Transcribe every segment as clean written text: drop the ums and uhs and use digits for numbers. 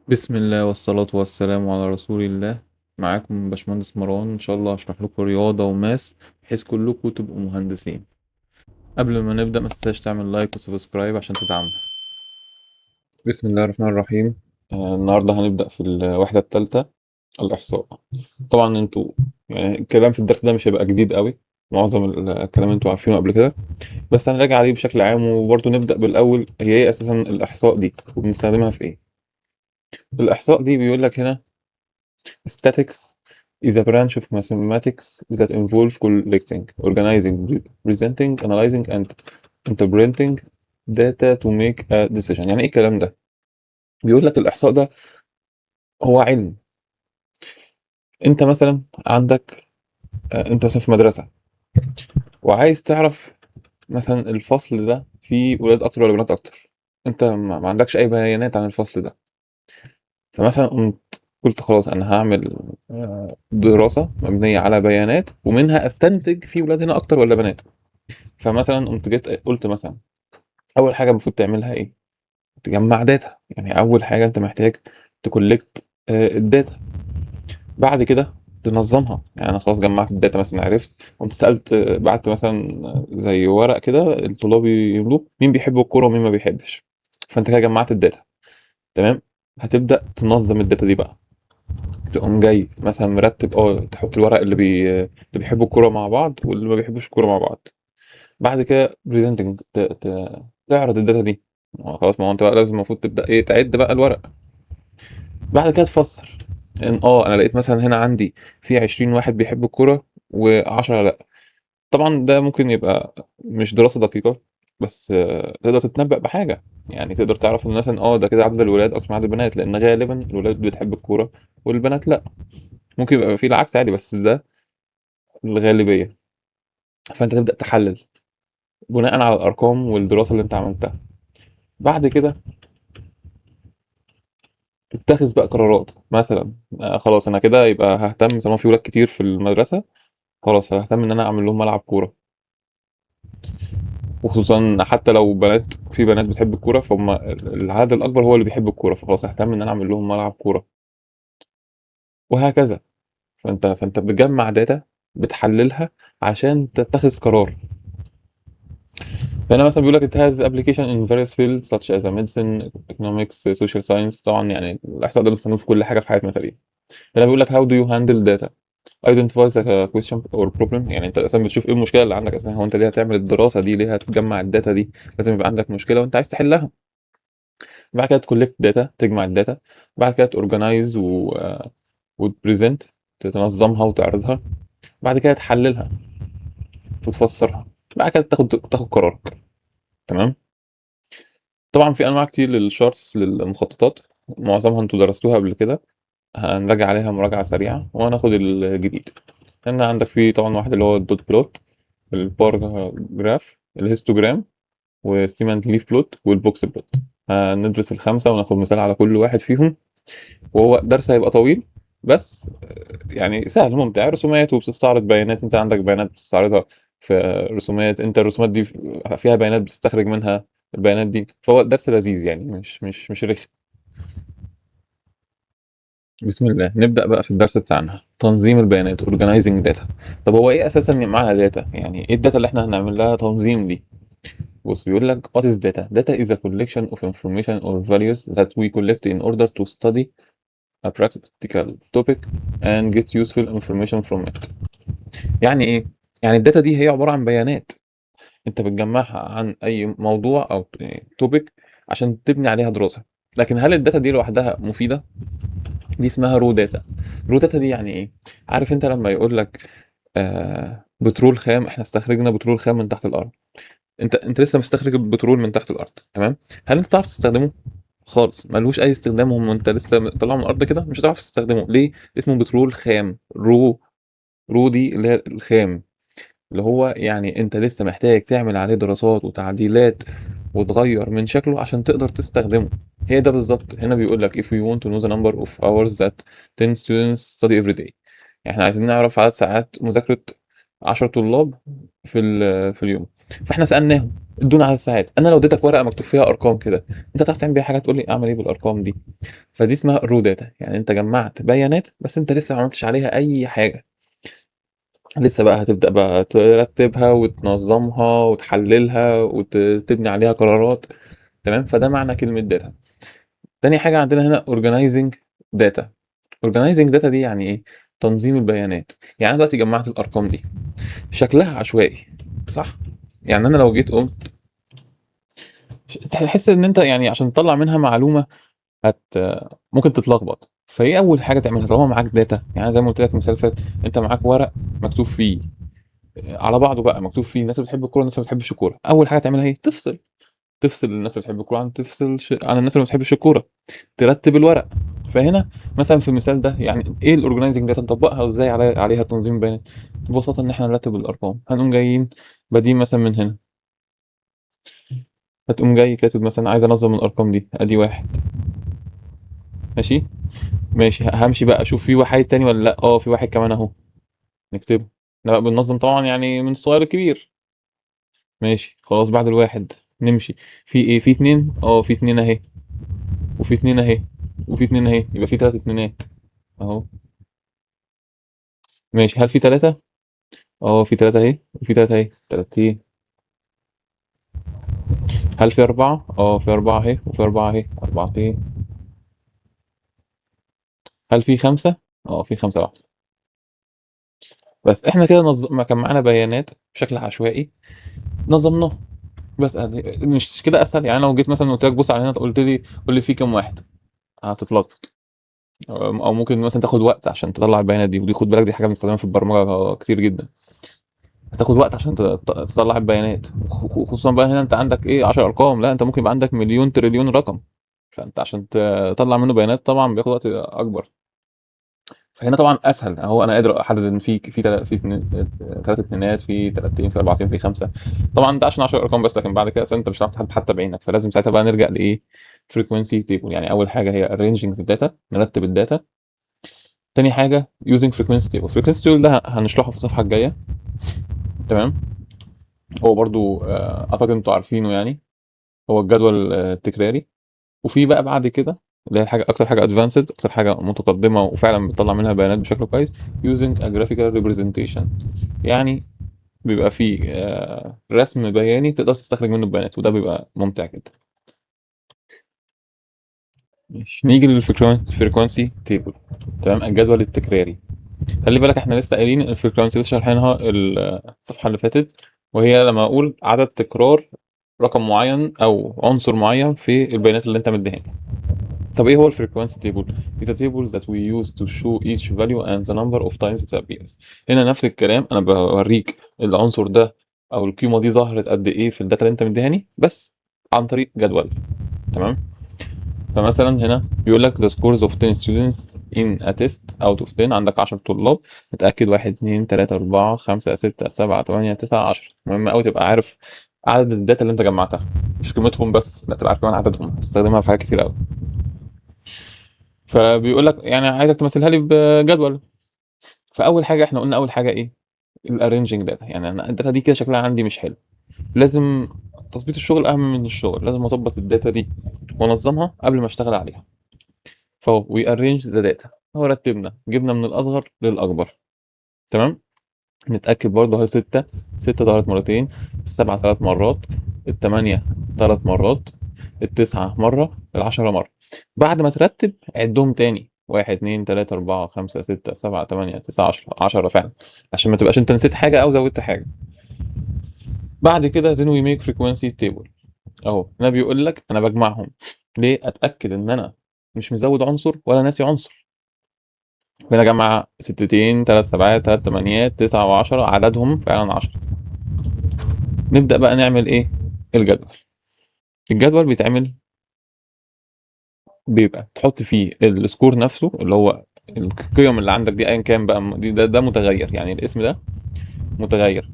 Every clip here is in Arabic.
بسم الله والصلاة والسلام على رسول الله. معاكم باشمهندس مروان، إن شاء الله هشرح لكم رياضة وماس بحيث كلكم تبقوا مهندسين. قبل ما نبدأ ما تنساش تعمل لايك وسبسكرايب عشان تدعمنا. بسم الله الرحمن الرحيم. النهاردة هنبدأ في الوحدة الثالثة، الإحصاء. طبعا انتوا يعني الكلام في الدرس ده مش هيبقى جديد قوي، معظم الكلام انتوا عارفينه قبل كده، بس هنراجع عليه بشكل عام. وبرضه نبدأ بالأول، هي ايه أساسا الإحصاء دي وبنستخدمها في ايه؟ الإحصاء دي بيقول لك هنا: Statistics is a branch of mathematics that involves collecting, organizing, presenting, analyzing, and interpreting data to make a decision. يعني ايه الكلام ده؟ بيقول لك الإحصاء ده هو علم. انت مثلا عندك انت مثلا في مدرسة وعايز تعرف مثلا الفصل ده فيه ولاد اكتر ولا بنات اكتر. انت ما عندكش اي بيانات عن الفصل ده، فمثلا قلت خلاص انا هعمل دراسة مبنية على بيانات ومنها استنتج في ولاد هنا اكتر ولا بنات. فمثلا قمت جيت قلت مثلا اول حاجه المفروض تعملها ايه؟ تجمع داتا. يعني اول حاجه انت محتاج تكولكت الداتا. بعد كده تنظمها. يعني انا خلاص جمعت الداتا، مثلا عرفت، قمت سالت، بعت مثلا زي ورق كده الطلاب يملوه مين بيحب الكوره ومين ما بيحبش. فانت كده جمعت الداتا. تمام. هتبدا تنظم الداتا دي بقى. تقوم جاي مثلا مرتب، تحط الورق اللي بيحبوا الكوره مع بعض واللي ما بيحبوش الكوره مع بعض. بعد كده بريزنتنج، تعرض الداتا دي. خلاص، ما هو انت بقى لازم المفروض تبدا تعد بقى الورق. بعد كده تفسر ان انا لقيت مثلا هنا عندي في 20 واحد بيحبوا الكوره و10 لا. طبعا ده ممكن يبقى مش دراسه دقيقه، بس تقدر تتنبأ بحاجه. يعني تقدر تعرف ان مثلا ده كده عدد الولاد اكتر من عدد البنات، لان غالبا الولاد بتحب الكوره والبنات لا. ممكن يبقى في العكس عادي، بس ده الغالبيه. فانت تبدا تحلل بناء على الارقام والدراسه اللي انت عملتها. بعد كده تتخذ بقى قرارات. مثلا خلاص انا كده يبقى ههتم، طالما في ولاد كتير في المدرسه خلاص ههتم ان انا اعمل لهم ملعب كوره. وخصوصا حتى لو بنات، في بنات بتحب الكوره، فهم العدد الاكبر هو اللي بيحب الكوره، فخلاص ههتم ان انا اعمل لهم ملعب كوره. وهكذا. فانت بتجمع داتا، بتحللها عشان تتخذ قرار. فهنا مثلا بيقول لك it has application in various fields such as medicine, economics, social science. طبعا يعني الاحصاء ده بنستخدمه في كل حاجه في حياتنا تقريبا. هنا بيقول لك how do you handle data identify the question or problem. يعني انت اصلا بتشوف ايه المشكله اللي عندك. اصلا هو انت ليه هتعمل الدراسه دي، ليه هتجمع الداتا دي؟ لازم يبقى عندك مشكله وانت عايز تحلها. بعد كده تكولكت داتا، تجمع الداتا. بعد كده تورجنايز وتبريزنت، تنظمها وتعرضها. بعد كده تحللها وتفسرها. بعد كده تاخد قرارك. تمام. طبعا في انواع كتير للشارتس، للمخططات، معظمها انتوا درستوها قبل كده. هنراجع عليها مراجعه سريعه وهناخد الجديد. لان عندك في طبعا واحد اللي هو الدوت بلوت، البار جراف، الهيستوجرام، وستيم ليف بلوت، والبوكس بلوت. هندرس الخمسة وناخد مثال على كل واحد فيهم. وهو درس هيبقى طويل، بس يعني سهل ممتع. رسومات وبتستعرض بيانات، انت عندك بيانات بتستعرضها في رسومات، انت الرسومات دي فيها بيانات بتستخرج منها البيانات دي. فهو درس لذيذ يعني، مش رخم. بسم الله، نبدأ بقى في الدرس بتاعنا: تنظيم البيانات، organizing data. طب هو ايه اساسا معنى داتا؟ يعني ايه الداتا اللي احنا هنعمل لها تنظيم دي؟ بص بيقول لك what is data? Data is a collection of information or values that we collect in order to study a practical topic and get useful information from it. يعني ايه؟ يعني الداتا دي هي عبارة عن بيانات انت بتجمعها عن اي موضوع او توبيك عشان تبني عليها دراسة. لكن هل الداتا دي لوحدها مفيدة؟ دي اسمها رو داتا. رو داتا دي يعني ايه؟ عارف انت لما يقول لك بترول خام، احنا استخرجنا بترول خام من تحت الارض. انت لسه مستخرج البترول من تحت الارض، تمام؟ هل انت تعرف تستخدمه؟ خالص، ملوش اي استخدام. هم انت لسه طالعه من الارض كده، مش هتعرف تستخدمه. ليه؟ اسمه بترول خام. رو دي اللي هي الخام، اللي هو يعني انت لسه محتاج تعمل عليه دراسات وتعديلات وتغير من شكله عشان تقدر تستخدمه. هي ده بالظبط. هنا بيقول لك if we want to know the number of hours that 10 students study every day. يعني احنا عايزين نعرف عدد ساعات مذاكرة 10 طلاب في اليوم. فاحنا سالناهم ادونا عدد ساعات. انا لو اديتك ورقه مكتوب فيها ارقام كده، انت تعرف تعمل بيها حاجه؟ تقول لي اعمل ايه بالارقام دي؟ فدي اسمها رو داتا، يعني انت جمعت بيانات بس انت لسه ما عملتش عليها اي حاجه. لسه بقى هتبدا بقى ترتبها وتنظمها وتحللها وتبني عليها قرارات. تمام، فده معنى كلمه داتا. تاني حاجه عندنا هنا organizing data. organizing data دي يعني ايه؟ تنظيم البيانات. يعني انا دلوقتي جمعت الارقام دي، شكلها عشوائي، صح؟ يعني انا لو جيت قمت، تحس ان انت يعني عشان تطلع منها معلومه هت ممكن تتلخبط. فايه اول حاجه تعملها طالما معاك داتا؟ يعني زي ما قلت لك مثال فات، انت معاك ورق مكتوب فيه على بعضه بقى، مكتوب فيه الناس اللي بتحب الكوره والناس اللي ما بتحبش الكوره. اول حاجه تعملها ايه؟ تفصل الناس اللي بتحب الكوره عن عن الناس اللي ما بتحبش الكوره. ترتب الورق. فهنا مثلا في المثال ده، يعني ايه الاورجنايزنج داتا؟ نطبقها ازاي عليها تنظيم بيانات؟ ببساطه ان احنا نرتب الارقام. هنقوم جايين بادئين مثلا من هنا، هتقوم جاي كاتب مثلا عايز انظم الارقام دي، ادي واحد. ماشي. ماشي، همشي بقى اشوف في واحد تاني ولا لا. اه، في واحد كمان اهو، نكتبه. ده بقى بننظم طبعا يعني من الصغير للكبير. ماشي خلاص، بعد الواحد نمشي. في ايه؟ في اتنين. اه، في اتنين اهي، وفي اتنين اهي، وفي اتنين اهي، يبقى في تلات اتنينات اهو. ماشي، هل في تلاتة؟ اه، في تلاتة اهي، وفي تلاتة اهي، تلاتين. هل في أربعة؟ اه، في أربعة اهي، وفي أربعة اهي، أربعتين. هل في خمسة؟ اه، في خمسة واحدة. بس احنا كده ما كان معانا بيانات بشكل عشوائي، نظمناها. بس مش كده اسهل؟ يعني أنا لو جيت مثلا قلت لك بص على هنا، قلت لي قول لي في كام واحد، هتتلخبط. او ممكن مثلا تاخد وقت عشان تطلع البيانات دي، ودي خد بالك دي حاجه بنستخدمها في البرمجه كتير جدا. هتاخد وقت عشان تطلع البيانات، خصوصا بقى هنا انت عندك ايه 10 ارقام، لا انت ممكن يبقى عندك مليون تريليون رقم. فانت عشان تطلع منه بيانات طبعا بياخد وقت اكبر. فهنا طبعا اسهل اهو، انا قادر احدد ان في ثلاث اتنينات، في ثلاثتين، في اربعتين، في خمسه. طبعا ده عشان 10 ارقام بس، لكن بعد كده أصلاً انت مش هتعرف تحدد حتى بعينك، فلازم ساعتها بقى نرجع لايه؟ فريكوينسي تيبل. يعني اول حاجه هي arranging the data، نرتب الداتا. تاني حاجه using frequency table. frequency table ده هنشرحه في الصفحه الجايه. تمام. هو برضو اعتقد انتوا عارفينه يعني، هو الجدول التكراري. وفي بقى بعد كده اللي هي حاجه اكتر، حاجه ادفانسد، اكتر حاجه متقدمه وفعلا بتطلع منها بيانات بشكل كويس، using a graphical representation. يعني بيبقى فيه رسم بياني تقدر تستخرج منه البيانات، وده بيبقى ممتع جدا. ماشي، نيجي للفريكوانسي تيبل. تمام، الجدول التكراري. خلي بالك احنا لسه قايلين الفريكوانسي، لسه شارحينها الصفحه اللي فاتت. وهي لما اقول عدد تكرار رقم معين او عنصر معين في البيانات اللي انت مديها لي. طب ايه هو الفريكوانسي تيبل؟ is a table that we use to show each value and the number of times it appears. هنا نفس الكلام، انا بوريك العنصر ده او القيمه دي ظهرت قد ايه في الداتا اللي انت مديهاني، بس عن طريق جدول. تمام. فمثلا هنا بيقول لك the scores of 10 students in a test out of 10. عندك 10 طلاب، متأكد 1 2 3 4 5 6 7 8 9 10. مهم قوي تبقى عارف عدد الداتا اللي انت جمعتها، مش قيمتهم بس، لا تبقى عارف كمان عددهم، تستخدمها في حاجات كتير قوي. فبيقول لك يعني عايزك تمثلها لي بجدول. فاول حاجه احنا قلنا اول حاجه ايه؟ الارينجنج داتا. يعني انا الداتا دي كده شكلها عندي مش حلو، لازم تظبيط الشغل اهم من الشغل. لازم اظبط الداتا دي وانظمها قبل ما اشتغل عليها. فهو وي ارينج ذا داتا، هو رتبنا جبنا من الاصغر للاكبر. تمام. نتاكد برضه هل 6، 6 ظهرت مرتين، السبعة 3 مرات، التمانية 3 مرات، التسعة مرة، العشرة مرة. بعد ما ترتب عدهم تاني، 1 2 3 4 5 6 7 8 9 10، 10 فعلا، عشان ما تبقاش انت نسيت حاجة او زودت حاجة. بعد كده then we make frequency table. اهو هنا بيقول لك انا بجمعهم ليه؟ اتاكد ان انا مش مزود عنصر ولا ناسي عنصر. هنا اجمع ستتين، 3 سبعات، 3 تمانيات، 9 و10، عددهم فعلا 10. نبدأ بقى نعمل ايه؟ الجدول. الجدول بيتعمل، بيبقى تحط فيه السكور نفسه اللي هو القيم اللي عندك دي، ايا كان بقى دي، ده متغير، يعني الاسم ده متغير.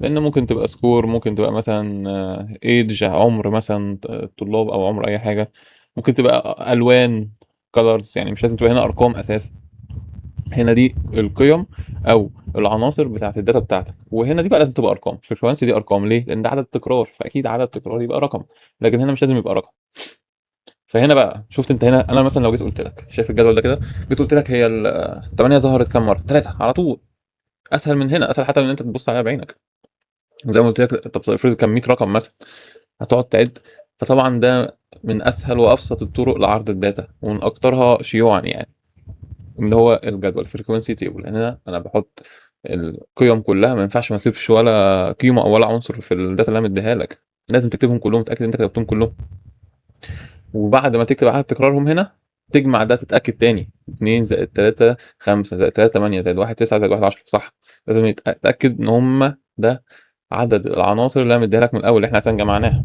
لان ممكن تبقى سكور، ممكن تبقى مثلا ايدج، عمر مثلا الطلاب، او عمر اي حاجه. ممكن تبقى الوان، كولرز، يعني مش لازم تبقى هنا ارقام اساسا. هنا دي القيم او العناصر بتاعه الداتا بتاعتك، وهنا دي بقى لازم تبقى ارقام. فريكوانسي دي ارقام ليه؟ لان ده عدد تكرار، فاكيد عدد تكرار يبقى رقم، لكن هنا مش لازم يبقى رقم. فهنا بقى شفت انت، هنا انا مثلا لو جيت قلت لك شايف الجدول ده كده، جيت قلت لك هي ال 8 ظهرت كام مره؟ 3 على طول. اسهل من هنا، اسهل حتى من ان انت تبص عليها بعينك. زي ما قلت لك، طب افرض كان 100 رقم مثلا، هتقعد تعد. فطبعا ده من اسهل وابسط الطرق لعرض الداتا، ومن اكترها شيوعا يعني، اللي هو الجدول فريكوينسي تيبل. لان انا بحط القيم كلها، ما ينفعش ما اسيبش ولا قيمه او ولا عنصر في الداتا اللي انا مديها لك، لازم تكتبهم كلهم، تتاكد ان انت كتبتهم كلهم. وبعد ما تكتب عدد تكرارهم هنا، تجمع ده تتاكد تاني، 2 زائد 3 5 زائد 3 8 زائد 1 9 زائد 1 10 صح. لازم تتاكد ان هم ده عدد العناصر اللي انا مديها لك من الاول، اللي احنا اصلا جمعناها.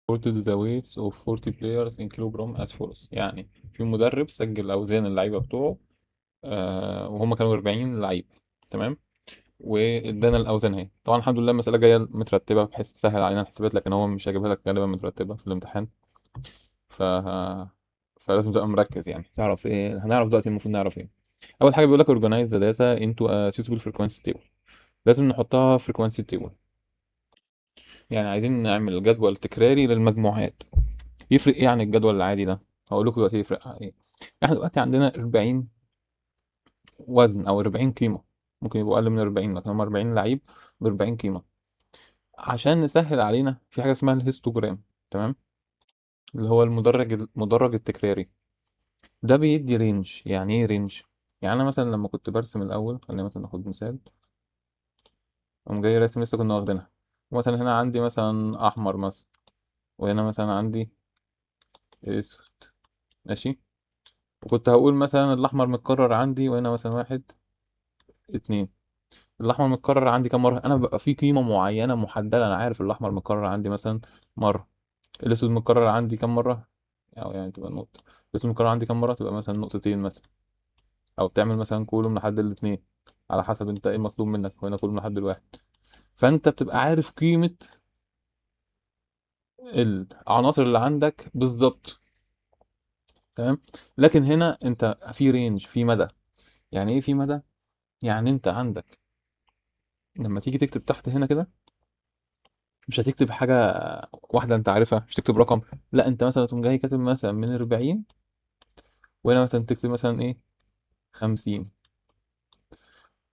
reported the weights of 40 players in kilogram as follows. يعني في مدرب سجل أوزان اللعيبة بتوعه وهم كانوا 40 لعيب. تمام. وادانا الاوزان اهي. طبعا الحمد لله المساله جايه مترتبه بحيث تسهل علينا الحسابات، لكن هو مش هيجيبها لك غالبا مترتبه في الامتحان. ف فلازم تبقى مركز، يعني تعرف ايه. هنعرف دلوقتي المفروض نعرف ايه. اول حاجه بيقول لك organize the data into a suitable frequency table. لازم نحطها في frequency table. يعني عايزين نعمل جدول تكراري للمجموعات. يفرق ايه عن الجدول العادي ده؟ هقول لكم دلوقتي يفرق ايه. احنا دلوقتي عندنا 40 وزن او 40 قيمه. ممكن يبقوا اقل من 40 لكن هم 40 لعيب ب 40 قيمه. عشان نسهل علينا في حاجة اسمها الهيستوجرام. تمام. اللي هو المدرج التكراري. ده بيدي رينج. يعني ايه رينج؟ يعني انا مثلا لما كنت برسم الاول، خلينا مثلا ناخد مثال. قوم جاي راسم لسه كنا واخدينها. مثلا هنا عندي مثلا احمر مثلا، وهنا مثلا عندي اسود. ماشي. وكنت هقول مثلا الاحمر متكرر عندي، وهنا مثلا واحد اتنين. الاحمر متكرر عندي كام مره؟ انا ببقى في قيمه معينه محدده، انا عارف الاحمر متكرر عندي مثلا مره. الاسود متكرر عندي كام مره؟ او يعني تبقى نقطه. الاسود متكرر عندي كام مره؟ تبقى مثلا نقطتين مثلا. او تعمل مثلا كولوم لحد الاتنين، على حسب انت ايه مطلوب منك. وهنا كولوم لحد الواحد. فانت بتبقى عارف قيمه العناصر اللي عندك بالظبط. تمام. لكن هنا انت في رينج، في مدى. يعني ايه في مدى؟ يعني انت عندك لما تيجي تكتب تحت هنا كده، مش هتكتب حاجه واحده انت عارفها، مش تكتب رقم. لا، انت مثلا تقوم جاي كاتب مثلا من 40، وهنا مثلا تكتب مثلا ايه 50،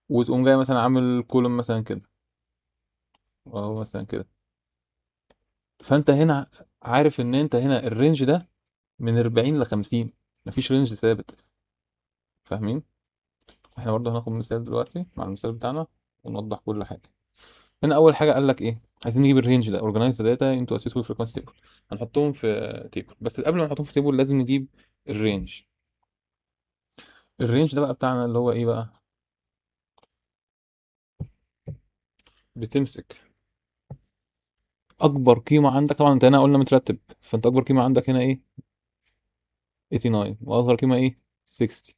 وتقوم جاي مثلا عامل كولوم مثلا كده، اهو مثلا كده. فانت هنا عارف ان انت هنا الرينج ده من 40 ل 50. مفيش رينج ثابت. فاهمين؟ احنا برضه هناخد مثال دلوقتي مع المثال بتاعنا ونوضح كل حاجه. هنا اول حاجه قال لك ايه؟ عايزين نجيب الرينج ده. organize the data into a suitable frequency table. هنحطهم في تيبل، بس قبل ما نحطهم في تيبل لازم نجيب الرينج. الرينج ده بقى بتاعنا اللي هو ايه بقى؟ بتمسك اكبر قيمه عندك. طبعا انت هنا قلنا مترتب، فانت اكبر قيمه عندك هنا ايه 89، واصغر قيمه ايه 60.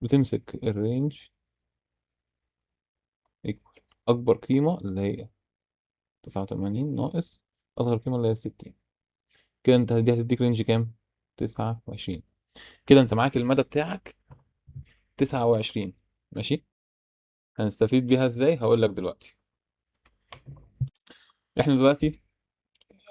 بتمسك الرينج equal اكبر قيمه اللي هي 89 ناقص اصغر قيمه اللي هي 60. كده انت دي هتديك رينج كام؟ 29. كده انت معاك المدى بتاعك 29. ماشي. هنستفيد بيها ازاي؟ هقول لك دلوقتي. احنا دلوقتي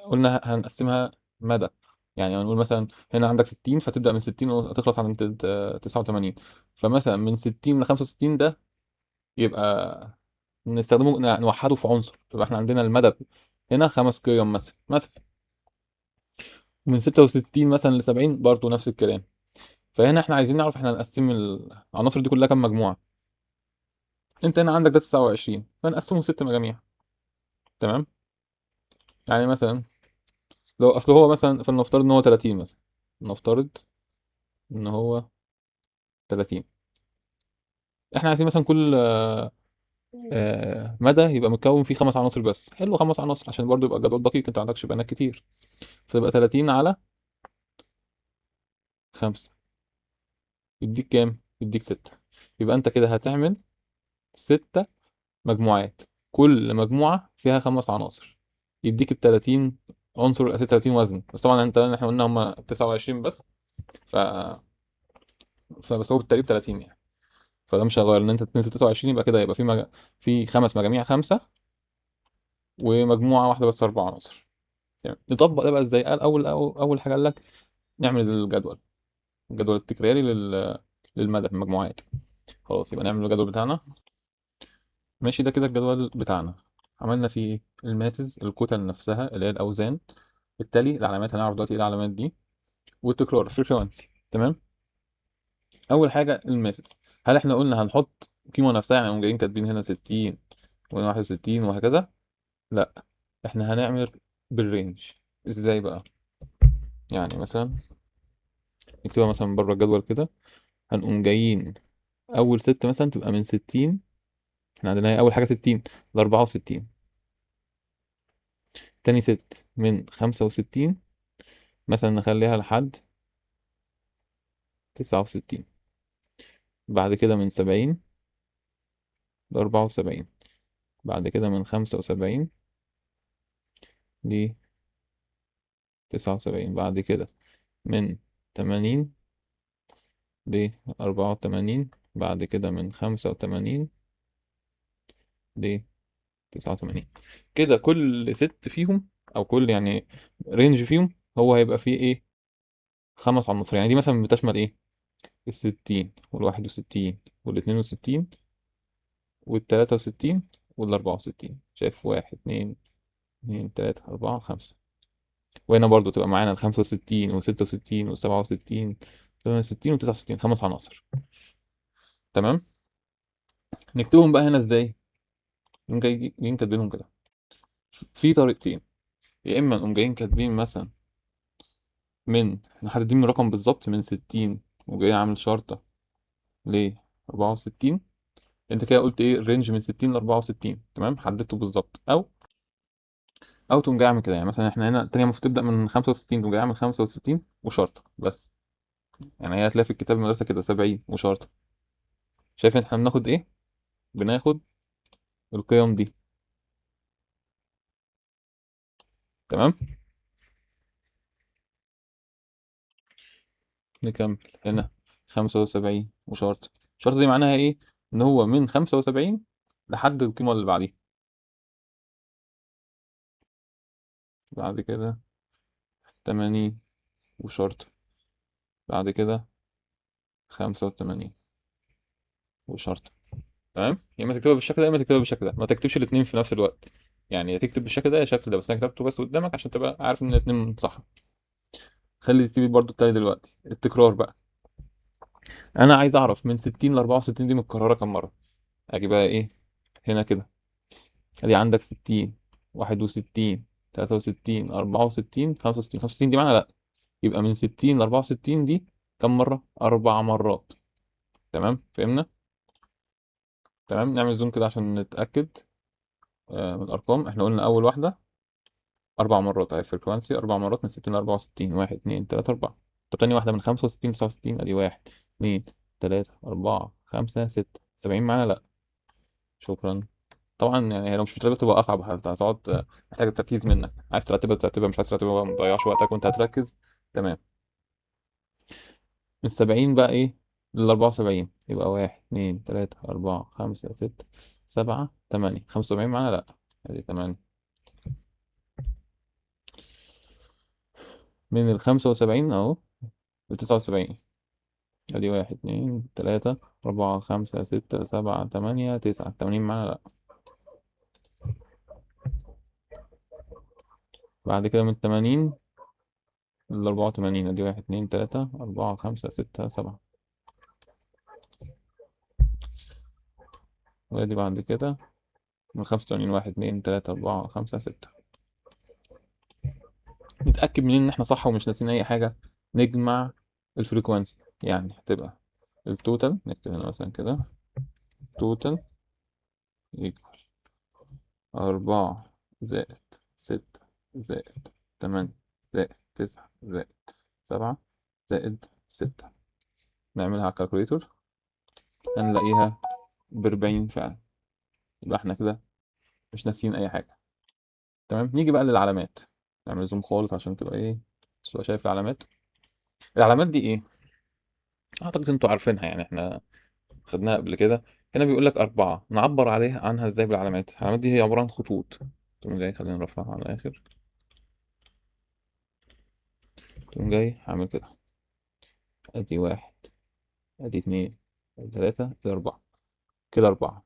قلنا هنقسمها مدى. يعني هنقول مثلا هنا عندك 60، فتبدأ من 60 وتخلص عند 89. فمثلا من 60 ل 65 ده يبقى نستخدمه نوحده في عنصر. يبقى احنا عندنا المدى هنا 5 قيم مثلا. من 66 مثلا ل 70 برضه نفس الكلام. فهنا احنا عايزين نعرف احنا هنقسم العناصر دي كلها كام مجموعة. انت هنا عندك ده 29، فنقسمه 6 مجاميع. تمام. يعني مثلا لو اصل هو مثلا فلنفترض ان هو 30 مثلا. نفترض ان هو 30. احنا عايزين مثلا كل مدى يبقى متكون فيه 5 عناصر بس. حلو، 5 عناصر عشان برضو يبقى الجدول دقيق، انت ما عندكش بيانات كتير. فتبقى 30 على 5 يديك كام؟ يديك 6. يبقى انت كده هتعمل 6 مجموعات، كل مجموعة فيها 5 عناصر. يديك ال 30 عنصر الأساسي، 30 وزن. بس طبعا احنا قلنا هم 29 بس. ف... فبس هو بالتقريب 30 يعني. فده مش هيغير ان انت تنزل 29. يبقى كده يبقى في 5 مجاميع 5، ومجموعة واحدة بس 4 عناصر. يعني نطبق ده بقى ازاي؟ قال اول حاجة قال لك نعمل الجدول التكراري للمدى في المجموعات. خلاص، يبقى نعمل الجدول بتاعنا. ماشي، ده كده الجدول بتاعنا. عملنا فيه إيه؟ الماسز، الكتل نفسها اللي هي الاوزان. بالتالي العلامات هنعرف دلوقتي ايه العلامات دي. والتكرار فريكوانسي. تمام. اول حاجه الماسز. هل احنا قلنا هنحط قيمه نفسها؟ يعني هم جايين كاتبين هنا 60 وهنا 61 وهكذا. لا، احنا هنعمل بالرينج. ازاي بقى؟ يعني مثلا نكتبها مثلا بره الجدول كده. هنقوم جايين اول ست مثلا تبقى من 60. احنا عندنا هي اول حاجه 60 ل 64. تاني ست من 65 مثلا نخليها لحد 69. بعد كده من 70 ل74. بعد كده من 75 ل 79. بعد كده من 80 ل 84. بعد كده من 85 ل 89. كده كل ست فيهم، او كل يعني رينج فيهم، هو هيبقى فيه ايه؟ 5 عناصر. يعني دي مثلا بتشمل ايه؟ ال60 وال61 وال62 وال63 وال64. شايف؟ 1 2 3 4 5. وهنا برضو تبقى معانا ال65 وال66 وال67 68 و69. 5 عناصر. تمام. نكتبهم بقى هنا ازاي؟ نقوم جايين كاتبينهم كده في طريقتين. يا اما نقوم جايين كاتبين مثلا من محددين من الرقم بالظبط من 60 وجاي عامل شرطة ل 64. انت كده قلت ايه؟ الرينج من 60 ل 64. تمام، حددته بالظبط. او تقوم جاي عامل كده. يعني مثلا احنا هنا التانية المفروض تبدأ من 65، تقوم جاي عامل 65 وشرطة بس. يعني هي هتلاقي في الكتاب المدرسة كده 70 وشرطة. شايف احنا بناخد ايه؟ بناخد القيم دي. تمام. نكمل هنا 75 وشرطة. الشرطة دي معناها ايه؟ ان هو من 75 لحد القيمة اللي بعديها. بعد كده 80 وشرطة. بعد كده 85 وشرطة. تمام. يا اما تكتبها بالشكل ده يا اما تكتبها بالشكل ده. ما تكتبش الاثنين في نفس الوقت. يعني يا تكتب بالشكل ده يا الشكل ده، بس انا كتبته بس قدامك عشان تبقى عارف ان الاثنين صح. خلي السي في برضو التاني دلوقتي التكرار بقى. انا عايز اعرف من 60 ل 64 دي متكرره كام مره. اجي بقى ايه؟ هنا كده. ادي عندك 60 61 63 64 65. 65 دي معنى لا. يبقى من 60 ل 64 دي كام مره؟ 4 مرات. تمام، فهمنا؟ تمام. نعمل زوم كده عشان نتاكد من الارقام. احنا قلنا اول واحده 4 مرات اهي فريكوانسي. 4 مرات من 60 ل 64. 1 2 3 4. طب تاني واحده من 65 ل 69. ادي 1 2 3 4 5 6. 70 معانا لا. شكرا. طبعا يعني هي لو مش مترتبة تبقى أصعب. هتقعد محتاج تركيز منك. عايز ترتبها ترتبها، مش عايز ترتبها ما تضيعش وقتك وأنت هتركز. تمام. من 70 بقى إيه؟ لل 74. يبقى 1 2 3 4 5 6 7 8. 75 معانا لأ. أدي 8. من ال 75 أهو ل 79. أدي 1 2 3 4 5 6 7 8 9. 80 معانا لأ. بعد كده من 80 ل 84. أدي 1 2 3 4 5 6 7. وأدي بعد كده من 85. 1 2 3 4 5 6. نتأكد منين إن إحنا صح ومش ناسيين أي حاجة؟ نجمع الفريكوانسي. يعني هتبقى التوتال. نكتب هنا مثلا كده توتال يكوال 4 زائد 6 زائد 8 زائد 9 زائد 7 زائد 6. نعملها على الكالكوليتور هنلاقيها ب40 فعلا. يبقى إحنا كده مش ناسيين أي حاجة. تمام. نيجي بقى للعلامات. نعمل زوم خالص عشان تبقى إيه، تبقى شايف العلامات. العلامات دي إيه؟ أعتقد أنتوا عارفينها. يعني إحنا خدناها قبل كده. هنا بيقول لك 4 نعبر عليها عنها ازاي بالعلامات. العلامات دي هي عبارة عن خطوط. تقوم جاي خلينا نرفعها على الآخر. تقوم جاي عامل كده. ادي 1 ادي 2 ادي 3 ادي 4. كده 4.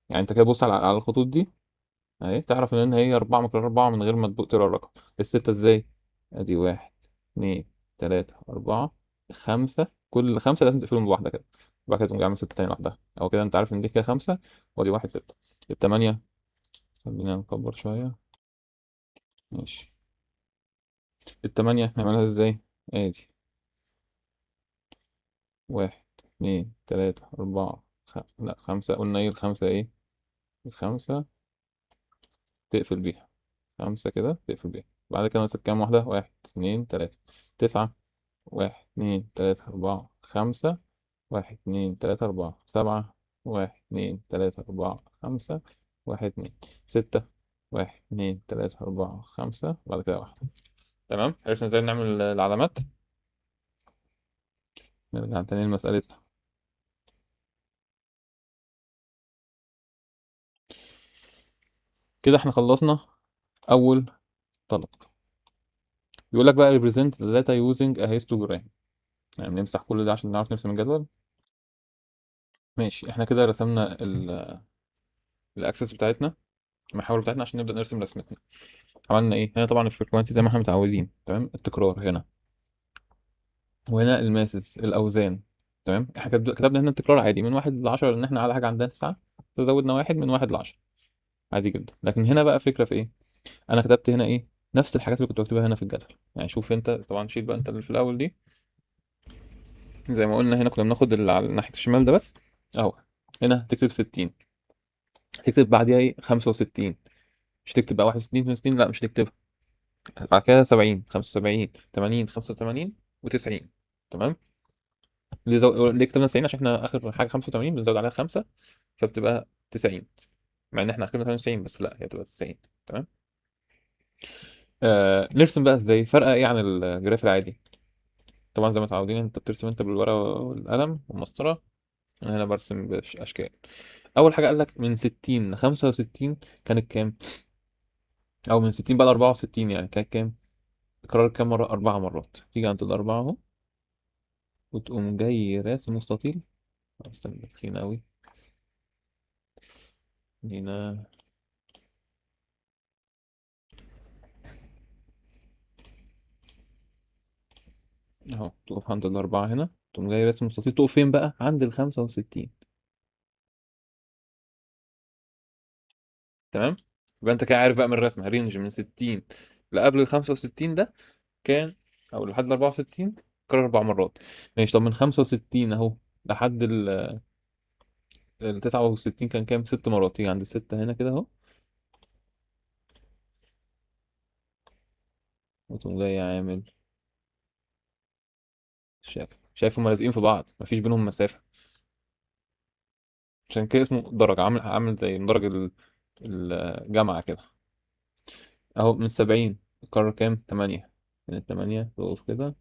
يعني انت كده بص على الخطوط دي اهي، تعرف ان هي 4 مقدار 4 من غير ما تقرا الرقم. الستة ازاي؟ ادي 1 2 3 4 5. كل 5 لازم تقفلهم بواحدة كده. وبعد كده تقوم جاي عامل 6 تاني لوحدها. او كده انت عارف ان دي كده 5. وادي 1 6. ال8 خلينا نكبر شوية. ماشي. ال8 نعملها ازاي؟ ادي 1 2 3 4 لا 5. قلنا ايه الخمسة ايه؟ الخمسة تقفل بيها. 5 كده تقفل بيها. بعد كده ماسك كام واحدة؟ 1 2 3 9. 1 2 3 4 5. 1 2 3 4 7. 1 2 3 4 5. 1 2 6. 1 2 3 4 5. بعد كده واحدة. تمام، عرفنا ازاي نعمل العلامات. نرجع تاني لمسألتنا. كده احنا خلصنا أول طلب. بيقول لك بقى represent the data using a histogram. يعني نمسح كل ده عشان نعرف نرسم الجدول. ماشي، احنا كده رسمنا الاكسس بتاعتنا، المحاور بتاعتنا، عشان نبدأ نرسم رسمتنا. عملنا ايه هنا؟ طبعا الفريكوانسي زي ما احنا متعودين، تمام، التكرار هنا، وهنا الماسز الاوزان. تمام، احنا كتبنا هنا التكرار عادي من 1 ل10، لان احنا على حاجه عندنا 9، فزودنا واحد من 1 ل10. عادي جدا. لكن هنا بقى فكره في ايه؟ انا كتبت هنا ايه؟ نفس الحاجات اللي كنت بكتبها هنا في الجدول. يعني شوف انت طبعا، شيل بقى انت اللي في الاول دي. زي ما قلنا هنا كنا بناخد اللي على ناحيه الشمال ده بس. اهو، هنا تكتب 60، تكتب بعديها ايه؟ 65. مش تكتب بقى 61 62، لا مش تكتبها. بعد كده 70 75 80 85 و90. تمام. ليه كتبنا 90؟ عشان احنا اخر حاجه 85 بنزود عليها 5، فبتبقى 90. مع ان احنا اخرنا 98، بس لا هي تبقى 90. تمام. نرسم بقى ازاي؟ فرق ايه عن الجراف العادي؟ طبعا زي ما متعودين، انت بترسم انت بالورقه والقلم والمسطره. انا هنا برسم باشكال. اول حاجه قال لك من 60 ل 65 كانت كام؟ او من 60 بقى ل 64 يعني كانت كام؟ تكرر كام مره؟ 4 مرات. تيجي عند الاربعه اهو، وتقوم جاي راسم مستطيل. استنى، تخين قوي. هنا اهو، تقف عند الأربعة هنا، تقوم جاي راسم مستطيل. تقف فين بقى؟ عند ال65. تمام. يبقى انت كده عارف بقى من الرسمة رينج من 60 لقبل ال65 ده كان، أو لحد ال64، كرر 4 مرات. ماشي، طب من 65 أهو لحد ال69 كان كام؟ 6 مرات. تيجي عند الستة هنا كده أهو، وتقوم جاي عامل شايف هما لازقين في بعض، مفيش بينهم مسافة. عشان كده اسمه درج، عامل زي درج الجامعة كده. اهو من 70 القرار كام؟ 8. من ال8 تقف كده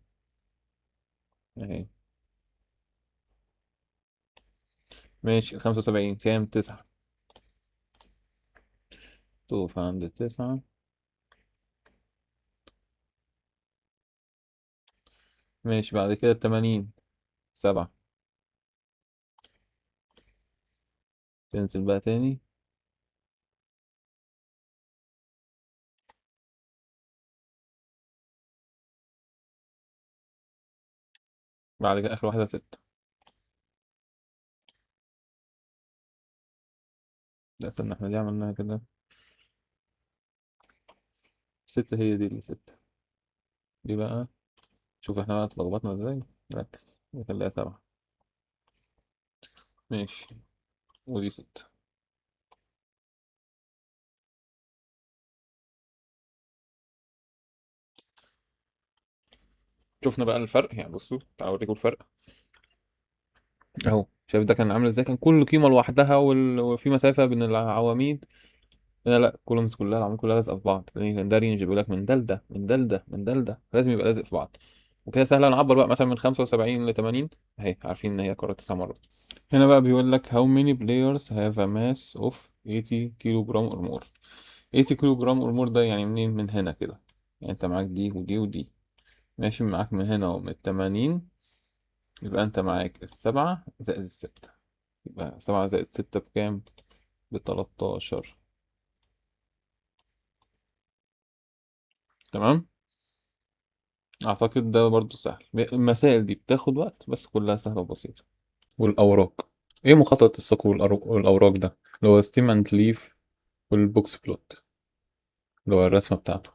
اهي. ماشي، 75 كام؟ 9. تقف عند ال9. ماشي، بعد كده 80. 7. تنزل بقى تاني. بعد كده آخر واحدة 6. لا استنى، احنا دي عملناها كده. 6 هي دي اللي 6. دي بقى، شوف احنا بقى اتلخبطنا ازاي. ركز، نخليها 7. ماشي، ودي 6. شفنا بقى الفرق. يعني بصوا تعالوا اوريكم الفرق. اهو، شايف ده كان عامل ازاي؟ كان كل قيمة لوحدها وفي مسافة بين العواميد. لا لا، الكولومز كلها، العوامل كلها لازقه في بعض، لان كان ده رينج بيقول لك من ده لده، من ده لده، من ده لده، لازم يبقى لازق في بعض. وكده سهله نعبر بقى، مثلا من 75 ل 80 اهي، عارفين ان هي قررت 9 مرات. هنا بقى بيقول لك how many players have a mass of 80 كيلو جرام or more. 80 كيلو جرام or more ده يعني منين؟ من هنا كده. يعني انت معاك دي ودي ودي، ماشي معاك من هنا ومن 80. يبقى انت معاك ال7 زائد ال6. يبقى 7 زائد 6 بكام؟ ب13. تمام. اعتقد ده برضو سهل. المسائل دي بتاخد وقت، بس كلها سهلة وبسيطة. والاوراق، ايه مخطط الساق والاوراق ده؟ اللي هو ستيم اند ليف، والبوكس بلوت اللي هو الرسمة بتاعته.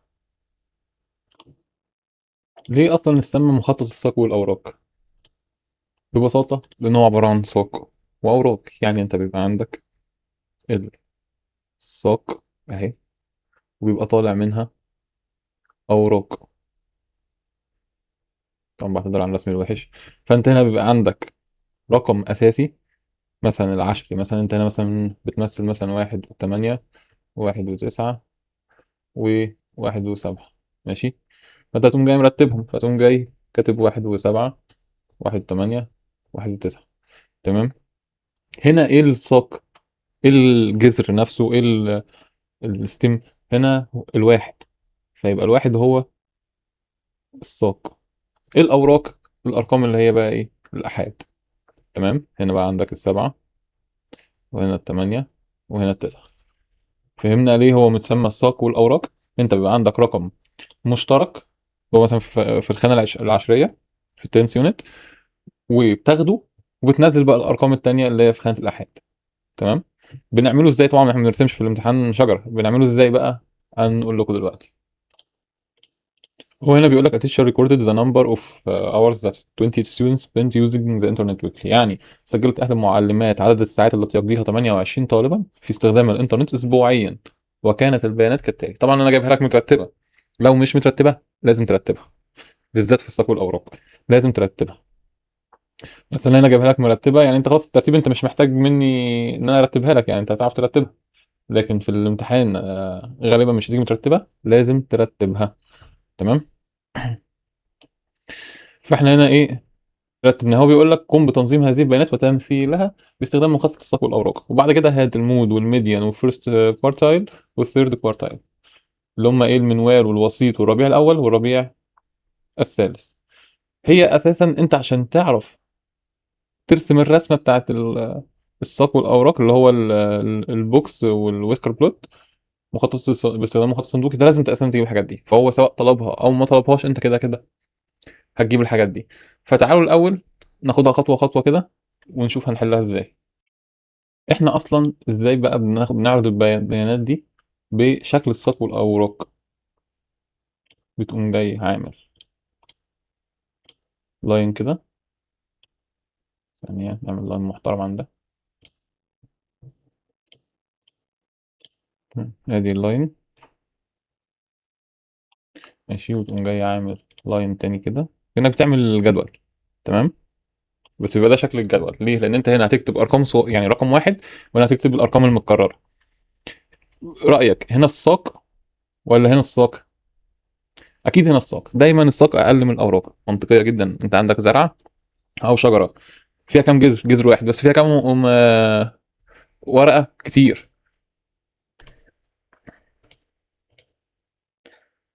ليه اصلا نسمى مخطط الساق والاوراق؟ ببساطة لان هو عبارة عن ساق واوراق. يعني انت بيبقى عندك الساق اهي، وبيبقى طالع منها اوراق. طبعا بعتذر عن الرسم الوحش. فانت هنا بيبقى عندك رقم اساسي، مثلا العشري، مثلا انت هنا مثلا بتمثل مثلا 1 و8 و1 و9 و1 و7. ماشي. فانت هتقوم جاي مرتبهم، فتقوم جاي كاتب 1 و7 1 و8 1 و9. تمام. هنا ايه الساق؟ ايه الجذر نفسه؟ ايه الستيم؟ هنا الواحد. فيبقى الواحد هو الساق. ايه الاوراق؟ الارقام اللي هي بقى ايه؟ الاحاد. تمام. هنا بقى عندك ال7 وهنا ال8 وهنا ال9. فهمنا ليه هو متسمى الساق والاوراق. انت بيبقى عندك رقم مشترك، هو مثلا في الخانه العشريه، في التنس يونت، وبتاخده وبتنزل بقى الارقام التانية اللي هي في خانه الاحاد. تمام. بنعمله ازاي؟ طبعا احنا ما بنرسمش في الامتحان شجره. بنعمله ازاي بقى؟ هنقول لكم دلوقتي. هو هنا بيقول لك a teacher recorded the number of hours that 20 students spent using the internet weekly. يعني سجلت احدى المعلمات عدد الساعات التي يقضيها 28 طالبا في استخدام الانترنت اسبوعيا، وكانت البيانات كالتالي. طبعا انا جايبها لك مترتبه، لو مش مترتبه لازم ترتبها، بالذات في الساق والاوراق لازم ترتبها. بس اللي انا جايبها لك مرتبه، يعني انت خلاص الترتيب انت مش محتاج مني ان انا ارتبها لك، يعني انت هتعرف ترتبها. لكن في الامتحان غالبا مش هتيجي مترتبه، لازم ترتبها. تمام. فاحنا هنا ايه رتبنا؟ هو بيقول لك قم بتنظيم هذه البيانات وتمثيلها باستخدام مخطط الساق والاوراق. وبعد كده هات المود والميديان والفيرست كوارتايل والثيرد كوارتايل، اللي هم ايه؟ المنوال والوسيط والربيع الاول والربيع الثالث. هي اساسا انت عشان تعرف ترسم الرسمه بتاعت الساق والاوراق، اللي هو البوكس والويسكر بلوت، باستخدام مخطط صندوقي، ده لازم اساسا تجيب الحاجات دي. فهو سواء طلبها او ما طلبهاش، انت كده كده هتجيب الحاجات دي. فتعالوا الاول ناخدها خطوه خطوه كده ونشوف هنحلها ازاي. احنا اصلا ازاي بقى بنعرض البيانات دي بشكل الساق والاوراق؟ بتقوم جاي عامل لاين كده، يعني نعمل لاين محترم عن ده. ادي اللاين. ماشي. وتقوم جاي عامل لاين تاني كده، كأنك بتعمل جدول. تمام. بس يبقى ده شكل الجدول ليه؟ لان انت هنا هتكتب ارقام يعني رقم واحد، وهنا هتكتب الارقام المتكرره. رايك هنا الساق ولا هنا الساق؟ اكيد هنا الساق. دايما الساق اقل من الاوراق، منطقيه جدا. انت عندك زرعه او شجره فيها كام جذر؟ جذر واحد بس فيها كام ورقه؟ كتير.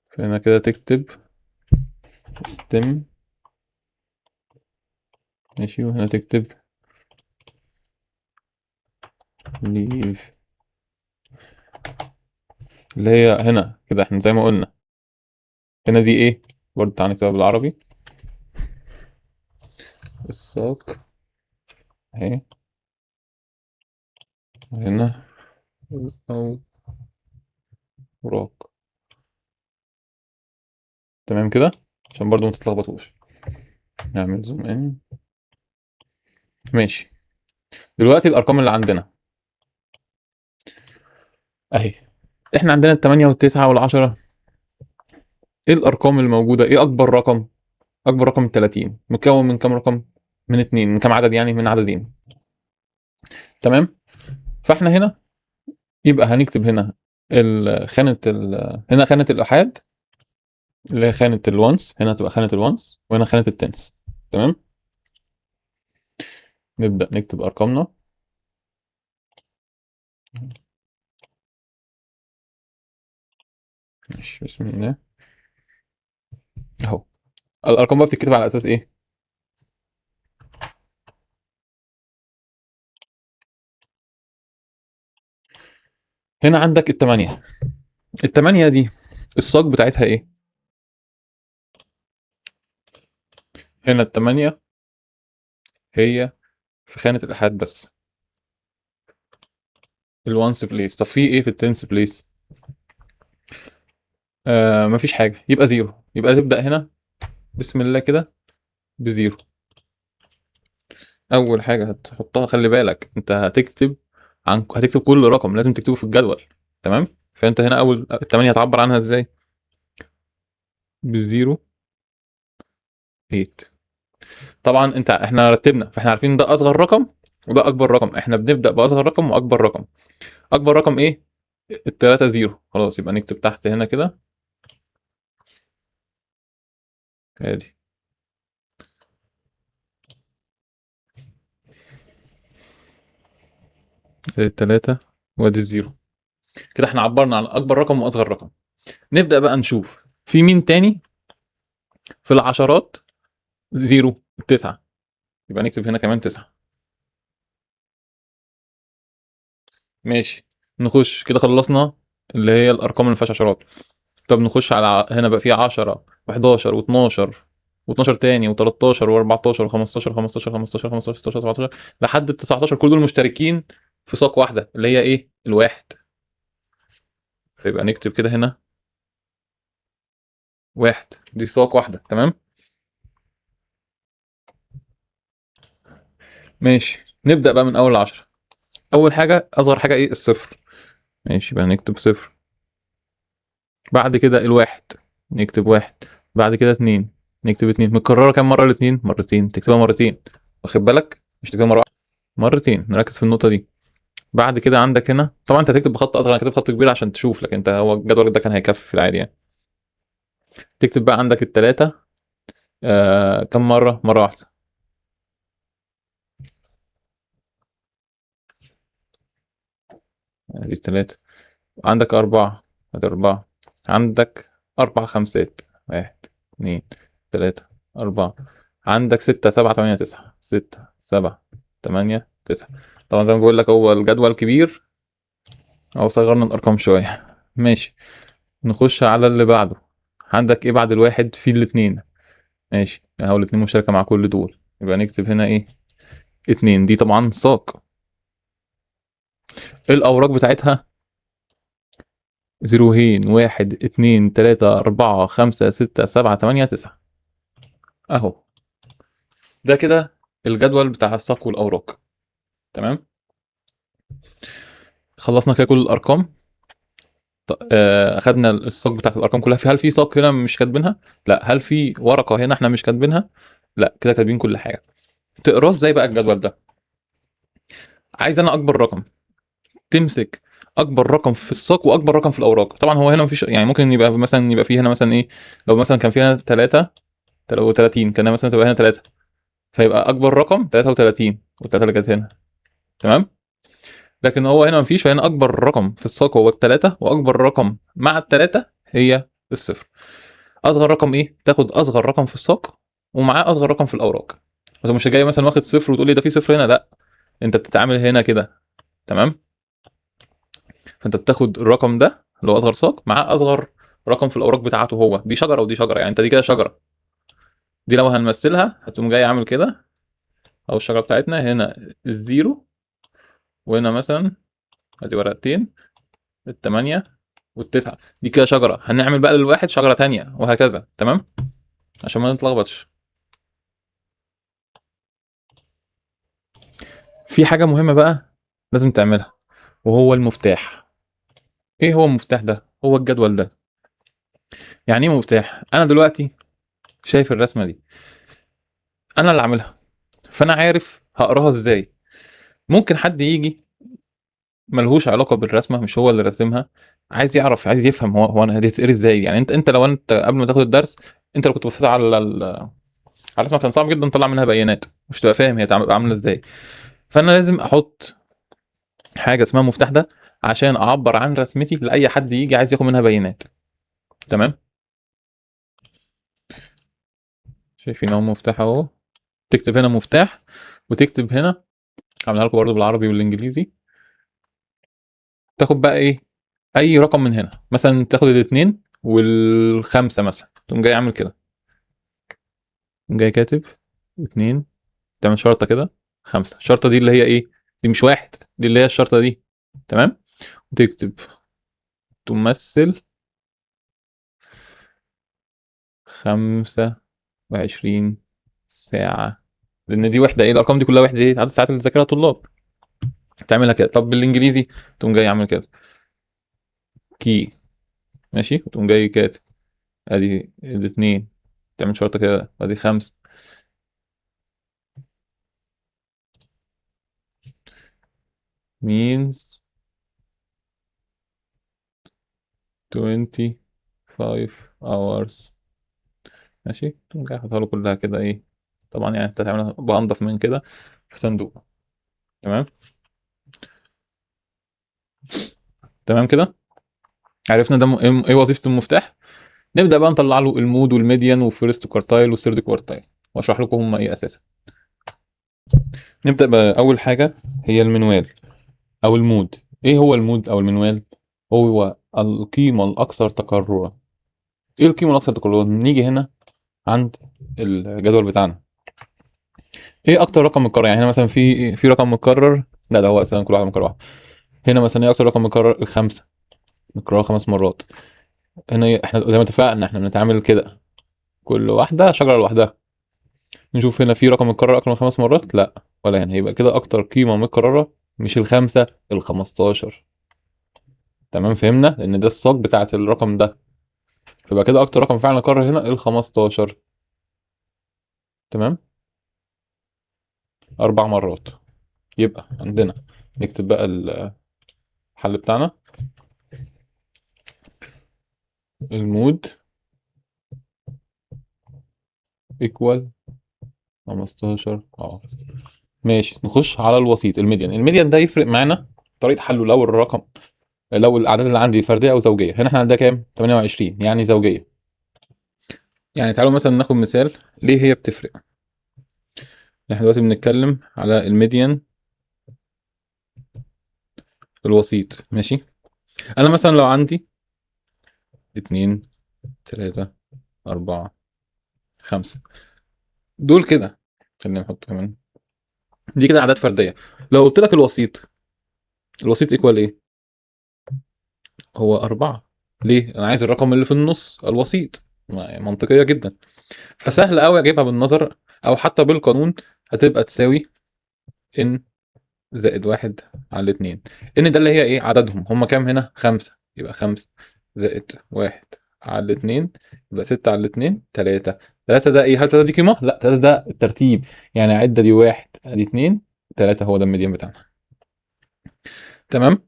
فهنا كده تكتب stem. ماشي. وهنا تكتب leaf، اللي هي هنا كده احنا زي ما قلنا. هنا دي ايه؟ برضه تعالى نكتبها بالعربي. الساق اهي. هنا الأوراق. تمام كده، عشان برضه ما تتلخبطوش. نعمل زوم ان. ماشي. دلوقتي الارقام اللي عندنا اهي. احنا عندنا التمانية والتسعة والعشرة. ايه الارقام الموجودة؟ ايه اكبر رقم؟ اكبر رقم 30 مكون من كام رقم؟ من اتنين. من كام عدد يعني؟ من عددين. تمام. فاحنا هنا يبقى هنكتب هنا هنا خانة الآحاد، اللي هي خانة الوانس. هنا تبقى خانة الوانس، وهنا خانة التنس. تمام. نبدأ نكتب أرقامنا. ماشي. بسم الله. أهو. الأرقام بقى بتتكتب على أساس إيه؟ هنا عندك التمانية. التمانية دي الساق بتاعتها إيه؟ هنا التمانية هي في خانة الآحاد بس. الوانس بليس. طب في إيه في التنس بليس؟ مفيش حاجة، يبقى زيرو. يبقى تبدأ هنا بسم الله كده بزيرو. أول حاجة هتحطها، خلي بالك أنت هتكتب هتكتب كل رقم لازم تكتبه في الجدول. تمام. فانت هنا اول التمانية هتعبر عنها ازاي؟ بالزيرو 8. طبعا احنا رتبنا، فاحنا عارفين ده اصغر رقم وده اكبر رقم، احنا بنبدا باصغر رقم واكبر رقم. اكبر رقم ايه؟ التلاتة زيرو. خلاص يبقى نكتب تحت هنا كده ادي التلاتة وادي الزيرو. كده احنا عبرنا عن اكبر رقم واصغر رقم. نبدا بقى نشوف في مين تاني في العشرات. زيرو 9، يبقى نكتب هنا كمان 9. ماشي، نخش كده خلصنا اللي هي الارقام اللي ما فيهاش عشرات. طب نخش على هنا بقى في 10 و11 و12 و12 تاني و13 و14 و15 15 15 15 16 17 لحد ال 19، كل دول مشتركين في ساق واحده اللي هي ايه؟ الواحد. فيبقى نكتب كده هنا واحد، دي ساق واحده. تمام. ماشي، نبدا بقى من اول 10. اول حاجه اصغر حاجه ايه؟ الصفر. ماشي، يبقى نكتب صفر. بعد كده الواحد نكتب واحد. بعد كده اتنين نكتب اتنين. متكررة كام مرة الاتنين؟ مرتين، تكتبها مرتين. واخد بالك؟ مش تكتبها مرة واحدة، مرتين. نركز في النقطة دي. بعد كده عندك هنا طبعا انت هتكتب بخط اصغر، انا كاتب خط كبير عشان تشوف، لكن انت هو الجدول ده كان هيكفي في العادي يعني. تكتب بقى عندك التلاتة كم مرة؟ مرة واحدة. ادي التلاتة. عندك أربعة، ادي أربعة. عندك أربع خمسات، واحد اتنين تلاتة أربعة. عندك ستة سبعة تمانية تسعة، ستة سبعة تمانية تسعة. طبعا زي ما بقول لك هو الجدول كبير أو صغرنا الأرقام شوية. ماشي، نخش على اللي بعده. عندك إيه بعد الواحد؟ في الاتنين. ماشي، أهو الاتنين مشتركة مع كل دول، يبقى نكتب هنا إيه؟ اتنين. دي طبعا ساق. الأوراق بتاعتها زيروهين، واحد اتنين تلاتة أربعة خمسة ستة سبعة تمانية تسعة. أهو ده كده الجدول بتاع الساق والأوراق. تمام. خلصنا كده كل الأرقام. أخدنا الساق بتاعت الأرقام كلها. هل في ساق هنا مش كاتبينها؟ لا. هل في ورقة هنا احنا مش كاتبينها؟ لا. كده كاتبين كل حاجة. تقراه ازاي بقى الجدول ده؟ عايز أنا أكبر رقم، تمسك اكبر رقم في الساق واكبر رقم في الاوراق. طبعا هو هنا مفيش يعني، ممكن يبقى مثلا يبقى فيه هنا مثلا ايه؟ لو مثلا كان في هنا 3 و30 كان مثلا تبقى هنا 3، فيبقى اكبر رقم 33 والتلاته اللي كانت هنا. تمام. لكن هو هنا مفيش، فهنا اكبر رقم في الساق هو التلاته، واكبر رقم مع التلاته هي الصفر. اصغر رقم ايه؟ تاخد اصغر رقم في الساق ومعاه اصغر رقم في الاوراق. بس مش جاي مثلا واخد صفر وتقول لي ده في صفر هنا، لا. انت بتتعامل هنا كده. تمام. فانت بتاخد الرقم ده اللي هو اصغر ساق مع اصغر رقم في الاوراق بتاعته. هو دي شجره ودي شجره يعني، انت دي كده شجره. دي لو هنمثلها هتقوم جاي عامل كده، او الشجره بتاعتنا هنا الزيرو، وهنا مثلا ادي ورقتين، الثمانيه والتسعه. دي كده شجره. هنعمل بقى للواحد شجره تانية وهكذا. تمام، عشان ما نتلخبطش. في حاجه مهمه بقى لازم تعملها، وهو المفتاح. ايه هو المفتاح ده؟ هو الجدول ده. يعني ايه مفتاح؟ انا دلوقتي شايف الرسمه دي، انا اللي عاملها، فانا عارف هقراها ازاي. ممكن حد يجي ملهوش علاقه بالرسمه، مش هو اللي راسمها، عايز يعرف، عايز يفهم هو انا دي هتتقري ازاي. يعني انت لو انت قبل ما تاخد الدرس، انت لو كنت بصيت على الرسمه كان صعب جدا تطلع منها بيانات، مش تبقى فاهم هي عامله ازاي. فانا لازم احط حاجه اسمها مفتاح ده عشان اعبر عن رسمتي لاي حد يجي عايز ياخد منها بيانات. تمام. شايفين اهو مفتاح اهو. تكتب هنا مفتاح، وتكتب هنا، هعملها لكم برضه بالعربي والانجليزي. تاخد بقى ايه؟ اي رقم من هنا، مثلا تاخد الاثنين والخمسه مثلا، تقوم جاي عامل كده، تقوم جاي كاتب اتنين، تعمل شرطه كده، خمسه. الشرطه دي اللي هي ايه؟ دي مش واحد، دي اللي هي الشرطه دي. تمام. وتكتب تمثل 25 ساعه، لان دي وحده ايه؟ الارقام دي كلها وحده ايه؟ عدد الساعات اللي ذاكرها الطلاب. تعملها كده. طب بالانجليزي تقوم جاي عامل كده كي، ماشي، وتقوم جاي كاتب ادي الاتنين، تعمل شرطة كده، ادي 5 means 25 hours، ماشي، تقوم جاي حاططها له كلها كده ايه، طبعا يعني انت هتعملها بأنضف من كده في صندوق. تمام، تمام كده. عرفنا ده ايه وظيفة المفتاح. نبدأ بقى نطلع له المود والميديان وفيرست كوارتايل وثيرد كوارتايل، واشرح لكم هم ايه اساسا. نبدأ بأول حاجة، هي المنوال او المود. ايه هو المود او المنوال؟ هو القيمة الأكثر تكررا. ايه القيمة الأكثر تكررا؟ نيجي هنا عند الجدول بتاعنا، ايه أكتر رقم متكرر؟ يعني هنا مثلا في رقم متكرر، لا ده هو أصلا كل واحد متكرر واحد. هنا مثلا ايه أكتر رقم متكرر؟ الخمسة، متكررة 5 مرات. هنا احنا زي ما اتفقنا احنا بنتعامل كده، كل واحدة شجرة لوحدها. نشوف هنا في رقم متكرر أكتر من 5 مرات، لا، ولا هنا. يبقى كده أكتر قيمة متكررة مش الخمسة، ال15. تمام، فهمنا لأن ده الصاج بتاعت الرقم ده. فيبقى كده أكتر رقم فعلا اتكرر هنا ال15. تمام، 4 مرات. يبقى عندنا، نكتب بقى الحل بتاعنا. المود ايكوال 15. ماشي، نخش على الوسيط الميديان. الميديان ده يفرق معانا طريقة حله، لو الأعداد اللي عندي فردية أو زوجية. هنا احنا عندنا كام؟ 28، يعني زوجية. يعني تعالوا مثلا ناخد مثال ليه هي بتفرق. احنا دلوقتي بنتكلم على الميديان، الوسيط، ماشي. انا مثلا لو عندي 2 3 4 5 دول كده، خلينا نحط كمان، دي كده اعداد فرديه. لو قلت لك الوسيط، الوسيط ايكوال ايه؟ هو 4. ليه؟ انا عايز الرقم اللي في النص الوسيط. منطقيه جدا، فسهل قوي اجيبها بالنظر او حتى بالقانون. هتبقى تساوي ان زائد 1/2. ان ده اللي هي ايه؟ عددهم هم كام هنا؟ 5. يبقى 5 زائد 1/2 يبقى 6/2، 3. 3 ده ايه؟ هل 3 دي قيمة؟ لا، 3 ده الترتيب. يعني عد دي 1 ادي 2 3، هو ده الميديان بتاعنا. تمام،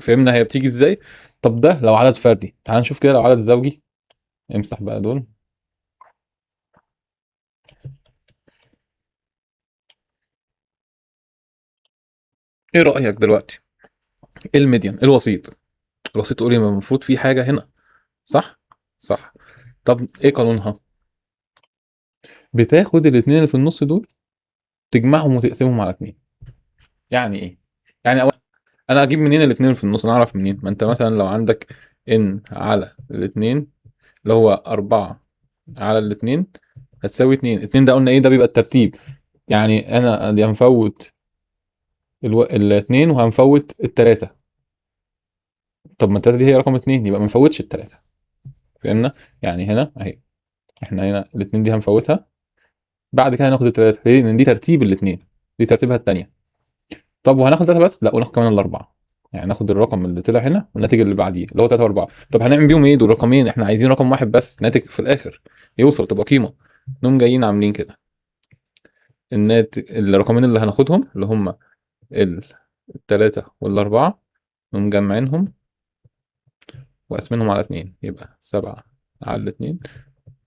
فهمنا هي بتيجي ازاي. طب ده لو عدد فردي، تعال نشوف كده لو عدد زوجي. امسح بقى دول. ايه رأيك دلوقتي؟ الميديان، الوسيط، الوسيط تقول لي المفروض في حاجة هنا، صح؟ صح. طب ايه قانونها؟ بتاخد الاتنين اللي في النص دول، تجمعهم وتقسمهم على 2. يعني ايه؟ يعني انا اجيب منين الاتنين اللي في النص؟ انا اعرف منين؟ ما انت مثلا لو عندك ان على الاتنين، اللي هو 4 على الاتنين، هتساوي 2. 2 ده قلنا ايه؟ ده بيبقى الترتيب. يعني انا دي هنفوت الاتنين وهنفوت التلاتة. طب ما التلاتة دي هي رقم 2، يبقى ما نفوتش التلاتة. فهمنا؟ يعني هنا اهي، احنا هنا الاتنين دي هنفوتها، بعد كده هناخد التلاتة. ليه؟ لان دي ترتيب الاتنين، دي ترتيبها التانية. طب وهناخد 3 بس؟ لا، وناخد كمان الاربعه. يعني ناخد الرقم اللي طلع هنا والناتج اللي بعديه اللي هو 3 و4. طب هنعمل بيهم ايه دول رقمين؟ احنا عايزين رقم واحد بس ناتج في الاخر يوصل تبقى قيمه. نقوم جايين عاملين كده، الرقمين اللي هناخدهم اللي هم الثلاثه والاربعه، نقوم مجمعينهم وقاسمينهم على 2، يبقى 7 على 2،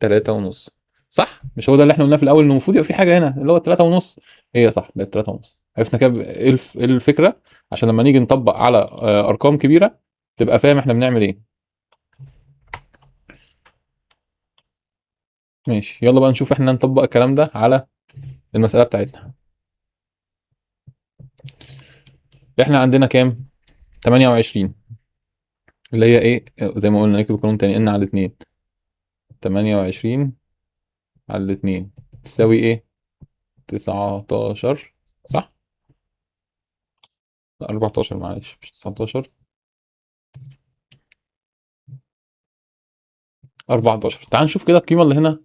3.5. صح؟ مش هو ده اللي احنا قلناه في الاول انه المفروض يبقى في حاجه هنا اللي هو 3.5؟ هي صح، بقت 3.5. عرفنا كده ايه إيه الفكره، عشان لما نيجي نطبق على ارقام كبيره تبقى فاهم احنا بنعمل ايه. ماشي، يلا بقى نشوف احنا نطبق الكلام ده على المساله بتاعتنا. احنا عندنا كام؟ 28، اللي هي ايه؟ زي ما قلنا نكتب القانون تاني، ان على 2. 28 على 2 تساوي ايه؟ 19. صح؟ لا، 14، معلش، مش 19، 14. تعال نشوف كده القيمه اللي هنا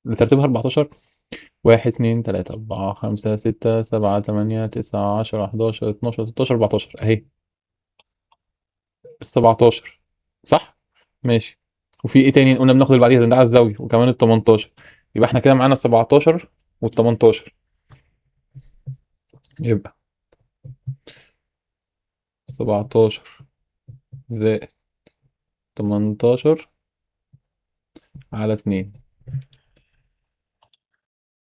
اللي ترتيبها 14. 1 2 3 4 5 6 7 8 9 10 11 12 13 14 اهي. ال 17 صح؟ ماشي. وفي ايه تاني قلنا بناخد اللي بعديها ده على الزاويه وكمان ال 18. يبقى احنا كده معانا 17 وال 18. يبقى 17 زائد 18 على 2.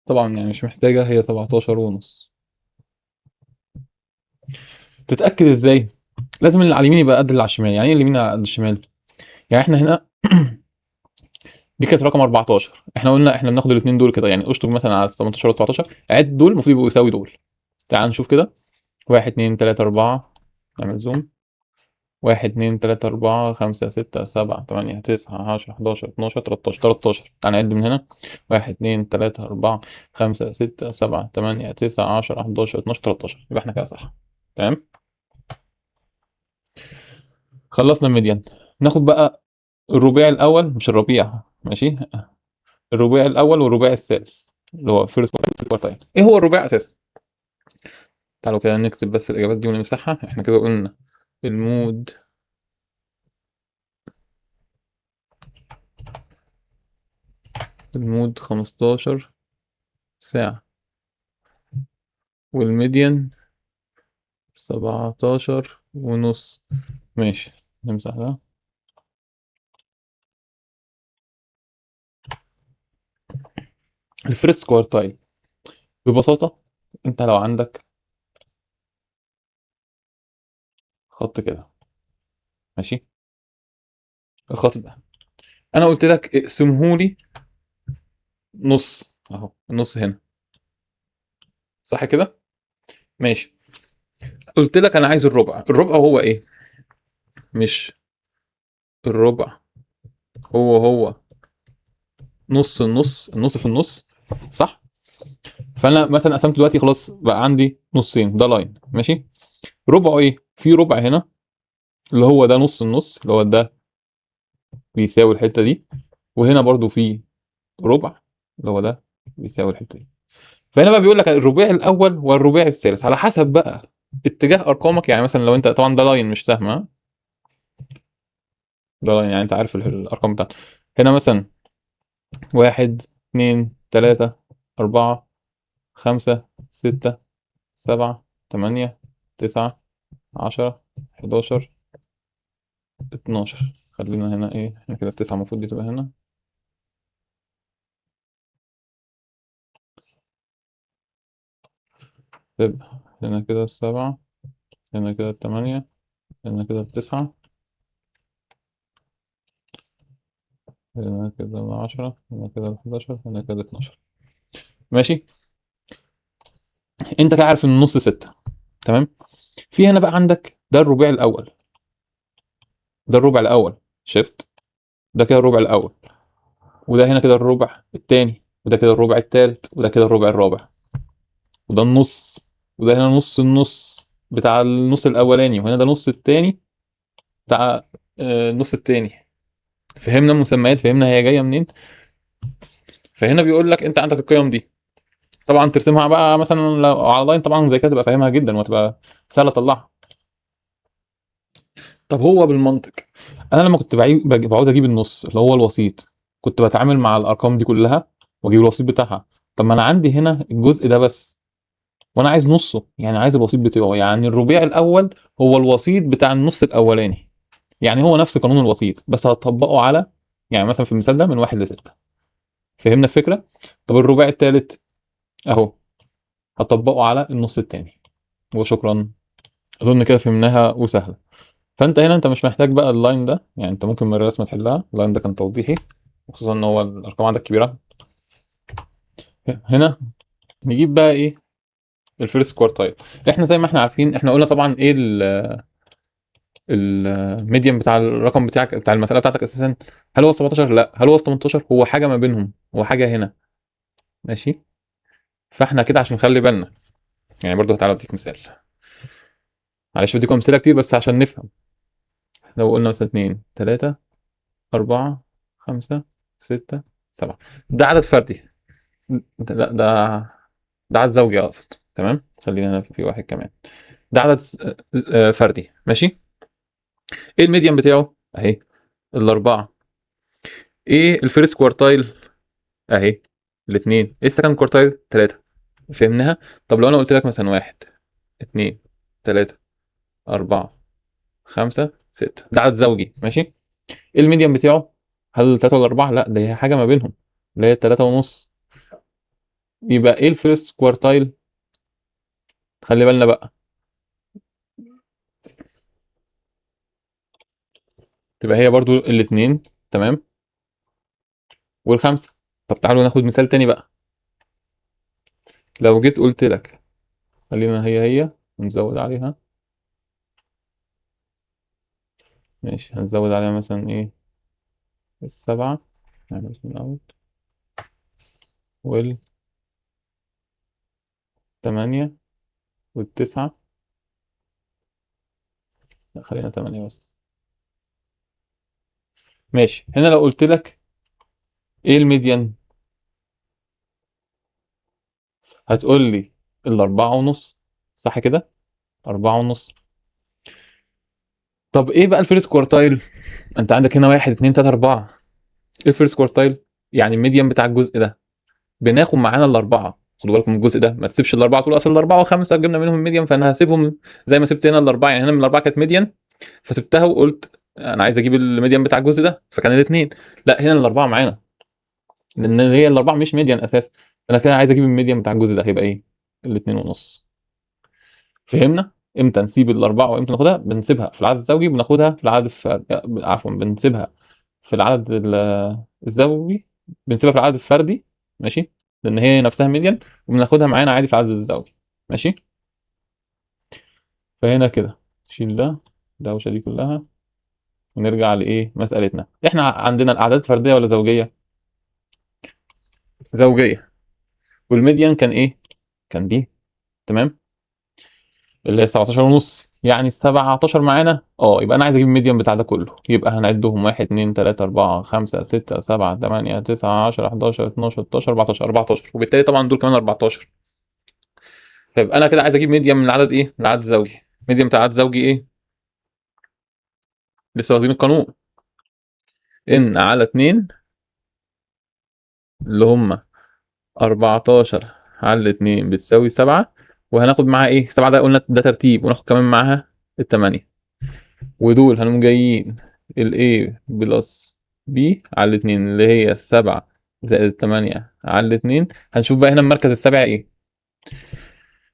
طبعا يعني مش محتاجه، هي 17 ونص. تتاكد ازاي؟ لازم اللي على اليمين يبقى قد اللي على الشمال. يعني ايه اليمين قد الشمال؟ يعني احنا هنا دي كانت رقم 14، احنا قلنا احنا بناخد الاثنين دول كده، يعني اشطب مثلا على 18 و 19، عد دول المفروض يبقوا يساوي دول. تعال نشوف كده. 1 2 3 4، نعمل زوم. 1 2 3 4 5 6 7 8 9 10 11 12 13 13. تعال نعد من هنا. 1 2 3 4 5 6 7 8 9 10 11 12 13. يبقى احنا كده صح. تمام. خلصنا الميديان. ناخد بقى الرباعي الاول، مش الربيع، ماشي. الرباعي الاول والرباعي الثالث اللي هو فيرست كوارتايل. ايه هو الرباعي اساسا؟ تعالوا كده نكتب بس الاجابات دي ونمسحها. احنا كده قلنا المود المود 15 ساعة، والميديان 17 ونص. ماشي، نمسح ده. الفيرست كوارتايل ببساطة، انت لو عندك خط كده، ماشي، الخط ده انا قلت لك اقسمهولي نص، اهو النص هنا، صح كده؟ ماشي. قلت لك انا عايز الربع. الربع هو ايه؟ مش الربع هو نص النص، النص في النص، صح؟ فانا مثلا قسمت دلوقتي خلاص بقى عندي نصين، ده لاين ماشي. ربعه ايه؟ في ربع هنا اللي هو ده نص النص، اللي هو ده بيساوي الحته دي، وهنا برضو في ربع اللي هو ده بيساوي الحته دي. فهنا بقى بيقول لك الرباعي الاول والرباعي الثالث على حسب بقى اتجاه ارقامك. يعني مثلا لو انت طبعا ده لاين مش سهم، ها؟ ده لاين يعني انت عارف الارقام بتاعته. هنا مثلا 1 2 3 4 5 6 7 8 9 10 11 12. خلينا هنا ايه، احنا كده التسعة المفروض دي تبقى هنا. تبقى هنا كده السبعة، هنا كده التمانية، هنا كده التسعة، هنا كده العشرة، هنا كده الحداشر، هنا كده اتناشر. ماشي. انت كده عارف ان النص ستة. تمام. في هنا بقى عندك ده الرباع الأول، ده الربع الأول، شفت؟ ده كده الربع الأول، وده هنا كده الربع التاني، وده كده الربع التالت، وده كده الربع الرابع، وده النص، وده هنا نص النص بتاع النص الأولاني، وهنا ده نص التاني بتاع النص التاني. فهمنا المسميات، فهمنا هي جايه منين. فهنا بيقول لك انت عندك القيم دي، طبعا ترسمها بقى مثلا لو على لاين طبعا زي كده تبقى فاهمها جدا وتبقى سهله تطلعها. طب هو بالمنطق، انا لما كنت بعوز اجيب النص اللي هو الوسيط، كنت بتعامل مع الارقام دي كلها واجيب الوسيط بتاعها. طب ما انا عندي هنا الجزء ده بس، وانا عايز نصه، يعني عايز الوسيط بتاعه. يعني الربيع الاول هو الوسيط بتاع النص الاولاني، يعني هو نفس قانون الوسيط بس هطبقه على، يعني مثلا في المثال ده من 1 ل6. فهمنا الفكره؟ طب الرباع الثالث اهو، هطبقه على النص التاني، وشكرا. اظن كده فهمناها وسهله. فانت هنا انت مش محتاج بقى اللاين ده، يعني انت ممكن من الرسمه تحلها. اللاين ده كان توضيحي، وخصوصا ان هو الارقام عندك كبيره. هنا نجيب بقى ايه؟ الفيرست كوارتايل. احنا زي ما احنا عارفين، احنا قلنا طبعا ايه الميديان بتاع الرقم بتاعك بتاع المساله بتاعتك اساسا. هل هو 17؟ لا. هل هو 18؟ هو حاجه ما بينهم، هو حاجه هنا، ماشي. فاحنا كده عشان نخلي بالنا، يعني برضو تعالى اديك مثال. معلش بديكم امثله كتير بس عشان نفهم. لو قلنا مثلا 2 3 4 5 6 7، ده عدد فردي. لا، ده عدد زوجي اقصد. تمام، خلينا هنا في واحد كمان. ده عدد فردي، ماشي. ايه الميديان بتاعه؟ اهي الاربعه. ايه الفيرست كوارتايل؟ اهي الاثنين. ايه السكند كوارتايل؟ ثلاثه. فهمناها. طب لو انا قلت لك مثلا واحد، اتنين، تلاته، اربعه، خمسه، سته، ده عدد زوجي ماشي. ايه الميديان بتاعه؟ هل تلاته ولا اربعه؟ لا، ده هي حاجه ما بينهم اللي هي تلاته ونص. يبقى ايه الفيرست كوارتايل؟ خلي بالنا بقى، تبقى هي برضو الاثنين. تمام. والخمسه. طب تعالوا ناخد مثال تاني بقى. لو جيت قلت لك، خلينا هي ونزود عليها. ماشي، هنزود عليها مثلا ايه؟ السبعة. نعمل من الأول. والثمانية. والتسعة. لا، خلينا تمانية بس. ماشي، هنا لو قلت لك ايه الميديان؟ هتقول لي الأربعة ونص. صح كده؟ أربعة ونص. طب ايه بقى الفيرست كوارتايل؟ انت عندك هنا واحد اتنين تلاتة أربعة. ايه الفيرست كوارتايل؟ يعني الميديان بتاع الجزء ده. بناخد معانا الأربعة. خدوا بالكم من الجزء ده، ما تسيبش الأربعة تقول أصل الأربعة وخمسة جبنا منهم ميديان فأنا هسيبهم. زي ما سبت هنا الأربعة، يعني هنا من الأربعة كانت ميديان، فسبتها وقلت انا عايز اجيب الميديان بتاع الجزء ده فكان الاثنين. لا، هنا الاربعه معانا، لان هي الاربعه مش ميديان اساسا. انا كده عايز اجيب الميديان بتاع الجزء ده، هيبقى ايه؟ الاثنين ونص. فهمنا امتى نسيب الاربعه وامتى ناخدها؟ بنسيبها في العدد الزوجي، بناخدها في العدد عفوا، بنسيبها في العدد الزوجي، بنسيبها في العدد الفردي. ماشي. لان هي نفسها ميديان. وبناخدها معانا عادي في العدد الزوجي. ماشي. فهنا كده شيل ده، الدوشه دي كلها، ونرجع لايه مسألتنا. احنا عندنا الاعداد فرديه ولا زوجيه؟ زوجيه. والميديان كان ايه؟ كان دي. تمام. اللي هي 17 ونص، يعني ال 17 معانا. يبقى انا عايز اجيب الميديان بتاع ده كله. يبقى هنعدهم 1 2 3 4 5 6 7 8 9 10 11 12 13 14 14، وبالتالي طبعا دول كمان 14. فيبقى انا كده عايز اجيب ميديان من العدد ايه؟ من العدد الزوجي. ميديان بتاع العدد الزوجي ايه؟ لسه واخدين القانون. ان على 2، اللي هم 14 على 2 بتساوي 7. وهناخد معاها ايه؟ 7 ده قلنا ده ترتيب، وناخد كمان معاها الثمانية. ودول هنقوم جايين ال A بلس B على الاتنين، اللي هي السبعة زائد التمانية على الاتنين. هنشوف بقى هنا المركز السابع ايه.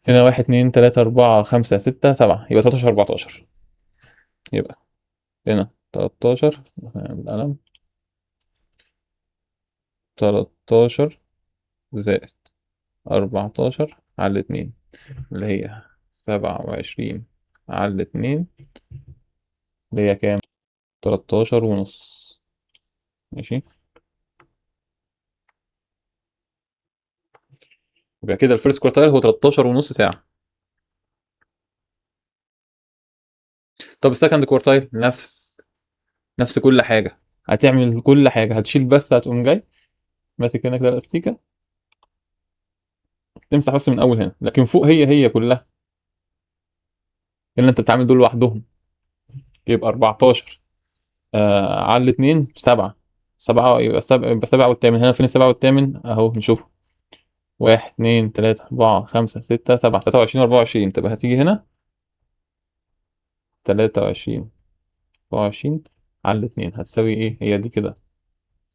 هنا واحد اتنين تلاتة أربعة خمسة ستة سبعة، يبقى 13 14. يبقى هنا 13 بالقلم. 13 زائد 14 على الاتنين، اللي هي 27 على الاتنين، اللي هي كام؟ 13 ونص. ماشي. يبقى كده الفيرست كوارتايل هو 13 ونص ساعة. طب السكند كوارتايل نفس كل حاجه. هتعمل كل حاجه، هتشيل بس، هتقوم جاي ماسك هنا كده الاستيكه، تمسح بس من اول هنا، لكن فوق هي كلها. اللي انت بتعمل دول لوحدهم. يبقى 14 على الاثنين 7. 7 يبقى 7، يبقى 7 والثامن. هنا فين السبعة والثامن؟ اهو نشوف. 1 2 3 4 5 6 7، 23 24. تبقى هتيجي هنا 23 24 على الاثنين هتساوي ايه؟ هي دي كده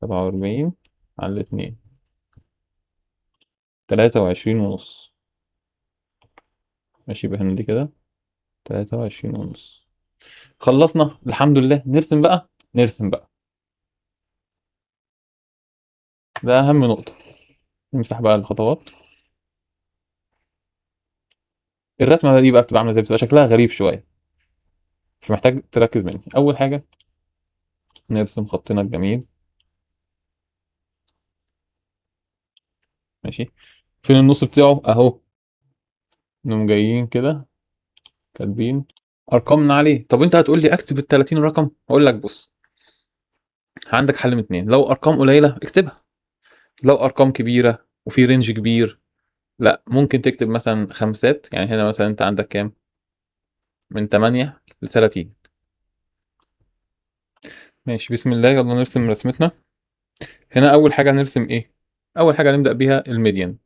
47 على الاثنين، 23 ونص. ماشي، يبقى هنا دي كده 23 ونص. خلصنا الحمد لله. نرسم بقى. نرسم بقى. ده أهم نقطة. نمسح بقى الخطوات. الرسمة دي بقى بتبقى عاملة ازاي؟ بتبقى شكلها غريب شوية، فمحتاج تركز مني. أول حاجة نرسم خطنا الجميل. ماشي. فين النص بتاعه؟ أهو. نقوم جايين كده كاتبين أرقامنا عليه. طب أنت هتقول لي أكتب ال 30 رقم؟ أقول لك بص، عندك حل من اتنين. لو أرقام قليلة اكتبها. لو أرقام كبيرة وفي رينج كبير، لا، ممكن تكتب مثلا خمسات. يعني هنا مثلا أنت عندك كام؟ من 8 ل 30. ماشي، بسم الله، يلا نرسم رسمتنا. هنا اول حاجه هنرسم ايه؟ اول حاجه هنبدا بيها الميديان.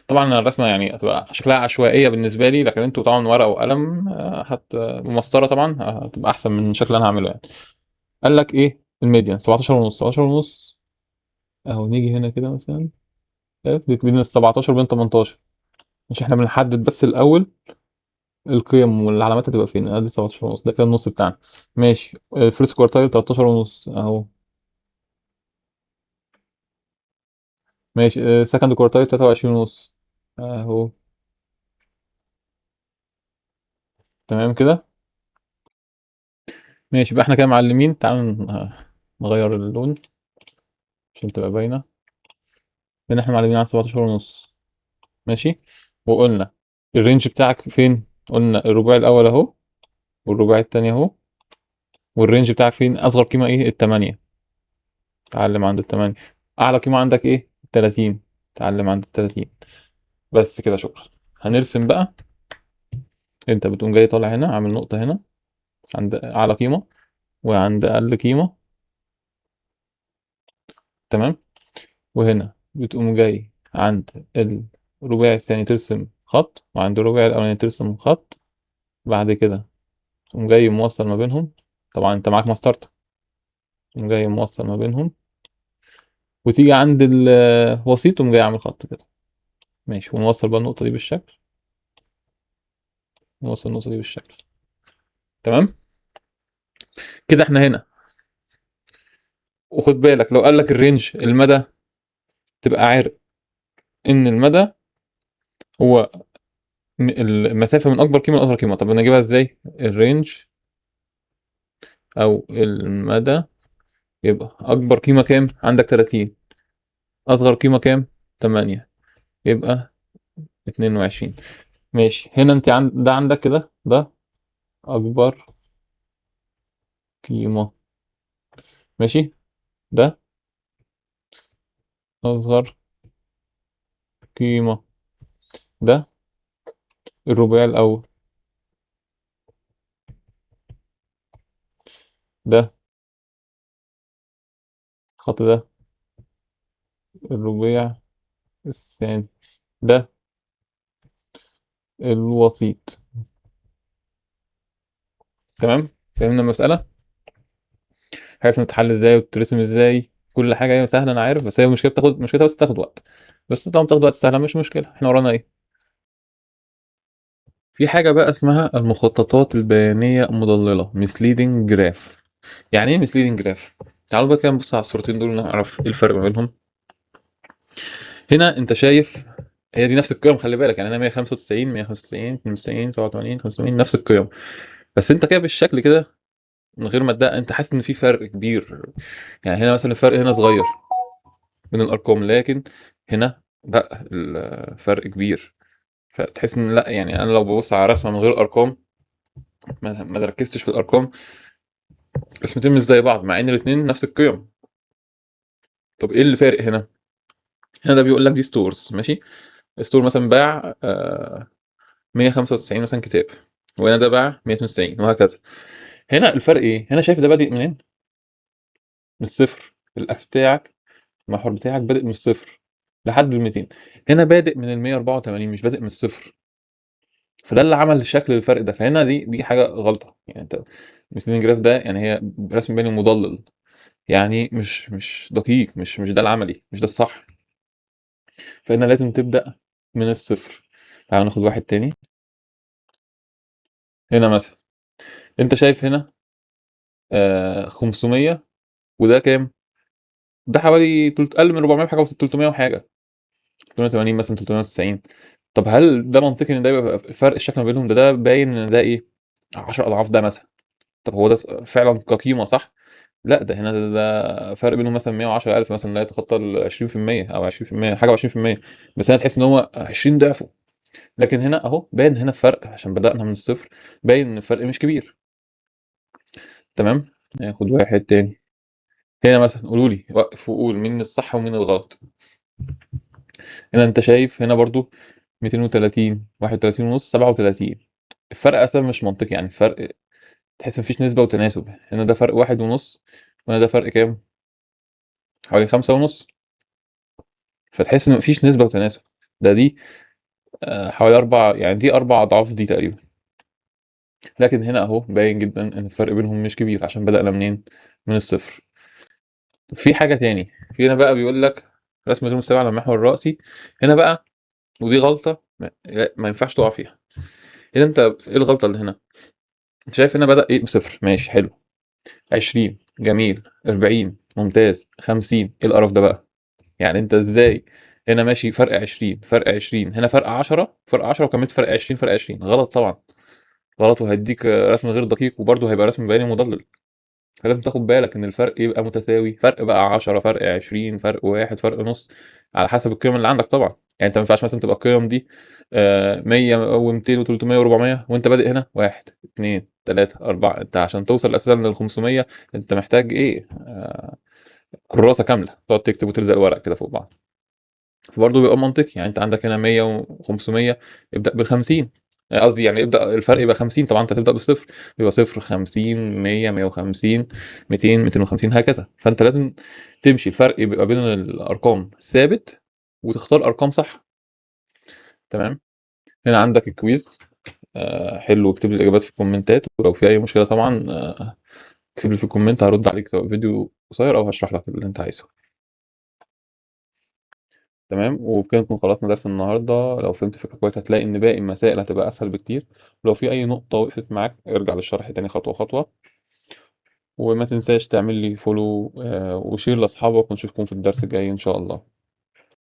طبعا أنا الرسمه يعني هتبقى شكلها عشوائيه بالنسبه لي، لكن انتوا طبعا ورقه وقلم ومسطره طبعا هتبقى احسن من الشكل اللي انا هعمله يعني. قال لك ايه الميديان؟ 17 ونص. 17 ونص اهو، نيجي هنا كده مثلا، شايف دي بين ال 17 وبين 18. مش احنا بنحدد بس الاول القيم والعلامات هتبقى فين؟ ادي 17 ونص، ده كده النص بتاعنا. ماشي، الفيرست كوارتايل 13 ونص اهو. ماشي، سكند كوارتايل 23 ونص اهو. تمام كده. ماشي بقى، احنا كده معلمين. تعالوا نغير اللون عشان تبقى باينة. هنا احنا معلمين على 17 ونص. ماشي، وقلنا الرينج بتاعك فين؟ قلنا الرباع الأول أهو، والرباع التاني أهو، والرينج بتاعك فين؟ أصغر قيمة إيه؟ التمانية. تعلم عند التمانية. أعلى قيمة عندك إيه؟ التلاتين. تعلم عند التلاتين. بس كده، شكرا. هنرسم بقى. أنت بتقوم جاي طالع هنا، عامل نقطة هنا عند أعلى قيمة وعند أقل قيمة. تمام. وهنا بتقوم جاي عند الرباعي الثاني ترسم خط، وعند الرباعي الأولاني ترسم خط. بعد كده تقوم جاي موصل ما بينهم. طبعا انت معاك مسطرة. تقوم جاي موصل ما بينهم، وتيجي عند الوسيط تقوم جاي عامل خط كده. ماشي، ونوصل بقى النقطة دي بالشكل. نوصل النقطة دي بالشكل. تمام. كده احنا هنا. وخد بالك لو قال لك الرينج المدى، تبقى عارف ان المدى هو المسافة من أكبر قيمة لأصغر قيمة. طب أنا أجيبها إزاي؟ الرينج أو المدى يبقى أكبر قيمة كام؟ عندك 30. أصغر قيمة كام؟ 8. يبقى 22. ماشي، هنا أنت ده عندك كده، ده أكبر قيمة. ماشي، ده أصغر قيمة. ده الرباعي الأول. ده الخط ده الرباع الثاني. ده الوسيط. تمام. فهمنا المسألة؟ عرفنا تتحل ازاي وترسم ازاي. كل حاجة هي سهلة أنا عارف، بس هي مشكلة بتاخد، مشكلتها بس بتاخد وقت. بس طالما بتاخد وقت سهلة مش مشكلة. احنا ورانا ايه؟ في حاجة بقى اسمها المخططات البيانية المضللة misleading graph. يعني ايه misleading graph؟ تعالوا بقى كده نبص على الصورتين دول نعرف ايه الفرق ما بينهم. هنا انت شايف هي دي نفس القيم، خلي بالك يعني انا 195 195 92 87 85 نفس القيم. بس انت كده بالشكل كده من غير ما تدقق انت حاسس ان في فرق كبير. يعني هنا مثلا الفرق هنا صغير بين الارقام، لكن هنا لا، الفرق كبير. فتحس ان لا، يعني انا لو ببص على رسمه من غير ارقام، ما ركزتش في الارقام، رسمتين مش زي بعض مع ان الاثنين نفس القيم. طب ايه اللي فارق هنا؟ هنا ده بيقول لك دي ستورز. ماشي، ستور مثلا باع 195 مثلا كتاب، وهنا ده باع 192 وهكذا. هنا الفرق ايه؟ هنا شايف ده بادئ منين؟ من الصفر. الاكس بتاعك، المحور بتاعك بادئ من الصفر لحد ال 200. هنا بادئ من ال 184، مش بادئ من الصفر. فده اللي عمل شكل الفرق ده. فهنا دي حاجه غلطه. يعني انت مثل جراف ده يعني هي رسم بيني مضلل، يعني مش دقيق، مش ده العملي، مش ده الصح. فهنا لازم تبدأ من الصفر. تعال ناخد واحد تاني. هنا مثلا انت شايف هنا 500، وده كام؟ ده حوالي اقل من 400 بحاجه، بس 300 وحاجه، 380 مثلا، 390. طب هل ده منطقي ان ده يبقى فرق الشكل ما بينهم؟ ده باين ان ده ايه، 10 اضعاف ده مثلا. طب هو ده فعلا كقيمه صح؟ لا، ده هنا ده فرق بينهم مثلا 110,000 مثلا، لا يتخطى ال 20% او 20% حاجه و20%. بس هنا تحس ان هو 20 ضعفه. لكن هنا اهو باين هنا الفرق عشان بدأنا من الصفر، باين ان الفرق مش كبير. تمام. ناخد واحد تاني. هنا مثلا قولوا لي، وقف وقول مين الصح ومين الغلط. هنا انت شايف هنا برضو 230 31 ونص 37. الفرق اصلا مش منطقي، يعني الفرق تحس مفيش نسبة وتناسب. هنا ده فرق واحد ونص، وهنا ده فرق كام؟ حوالي 5.5. فتحس إن مفيش نسبة وتناسب. دي حوالي يعني دي 4 أضعاف دي تقريبا. لكن هنا أهو باين جدا إن الفرق بينهم مش كبير عشان بدأنا منين؟ من الصفر. في حاجة تاني، في هنا بقى بيقول لك رسم غير مستوي على المحور الرأسي. هنا بقى ودي غلطة ما ينفعش تقع فيها. هنا أنت إيه الغلطة اللي هنا؟ أنت شايف هنا بدأ إيه بصفر، ماشي حلو. 20 جميل، 40 ممتاز، 50 إيه القرف ده بقى؟ يعني أنت إزاي هنا ماشي فرق 20 فرق 20 هنا فرق 10 فرق 10 وكملت فرق 20 فرق 20؟ غلط طبعا، غلط، وهيديك رسم غير دقيق وبرضه هيبقى رسم بياني مضلل. فلازم تاخد بالك ان الفرق يبقى متساوي، فرق بقى 10 فرق 20 فرق 1 فرق نص، على حسب القيم اللي عندك طبعا. يعني انت ما ينفعش مثلا تبقى القيم دي 100 و200 و300 و400 وانت بادئ هنا 1 2 3 4. انت عشان توصل اساسا لل 500 انت محتاج ايه؟ كراسه كامله تقعد تكتب وتلزق الورق كده فوق بعض. فبرضه بيبقى منطقي، يعني انت عندك هنا 100 و500 ابدأ بال50. قصدي يعني ابدأ الفرق يبقى 50، طبعا انت هتبدأ بالصفر، يبقى صفر 50 100 150 200 250 هكذا. فانت لازم تمشي الفرق يبقى بين الارقام ثابت وتختار ارقام صح. تمام. هنا عندك الكويز. حلو، واكتب لي الاجابات في الكومنتات، ولو في اي مشكلة طبعا اكتب لي في الكومنت، هرد عليك سواء فيديو قصير او هشرح لك اللي انت عايزه. تمام. وبكده نكون خلصنا درس النهارده. لو فهمت فكرة كويس هتلاقي ان باقي المسائل هتبقى اسهل بكتير. ولو في اي نقطة وقفت معاك ارجع للشرح تاني خطوة خطوة. وما تنساش تعمل لي فولو وشير لاصحابك، ونشوفكم في الدرس الجاي ان شاء الله.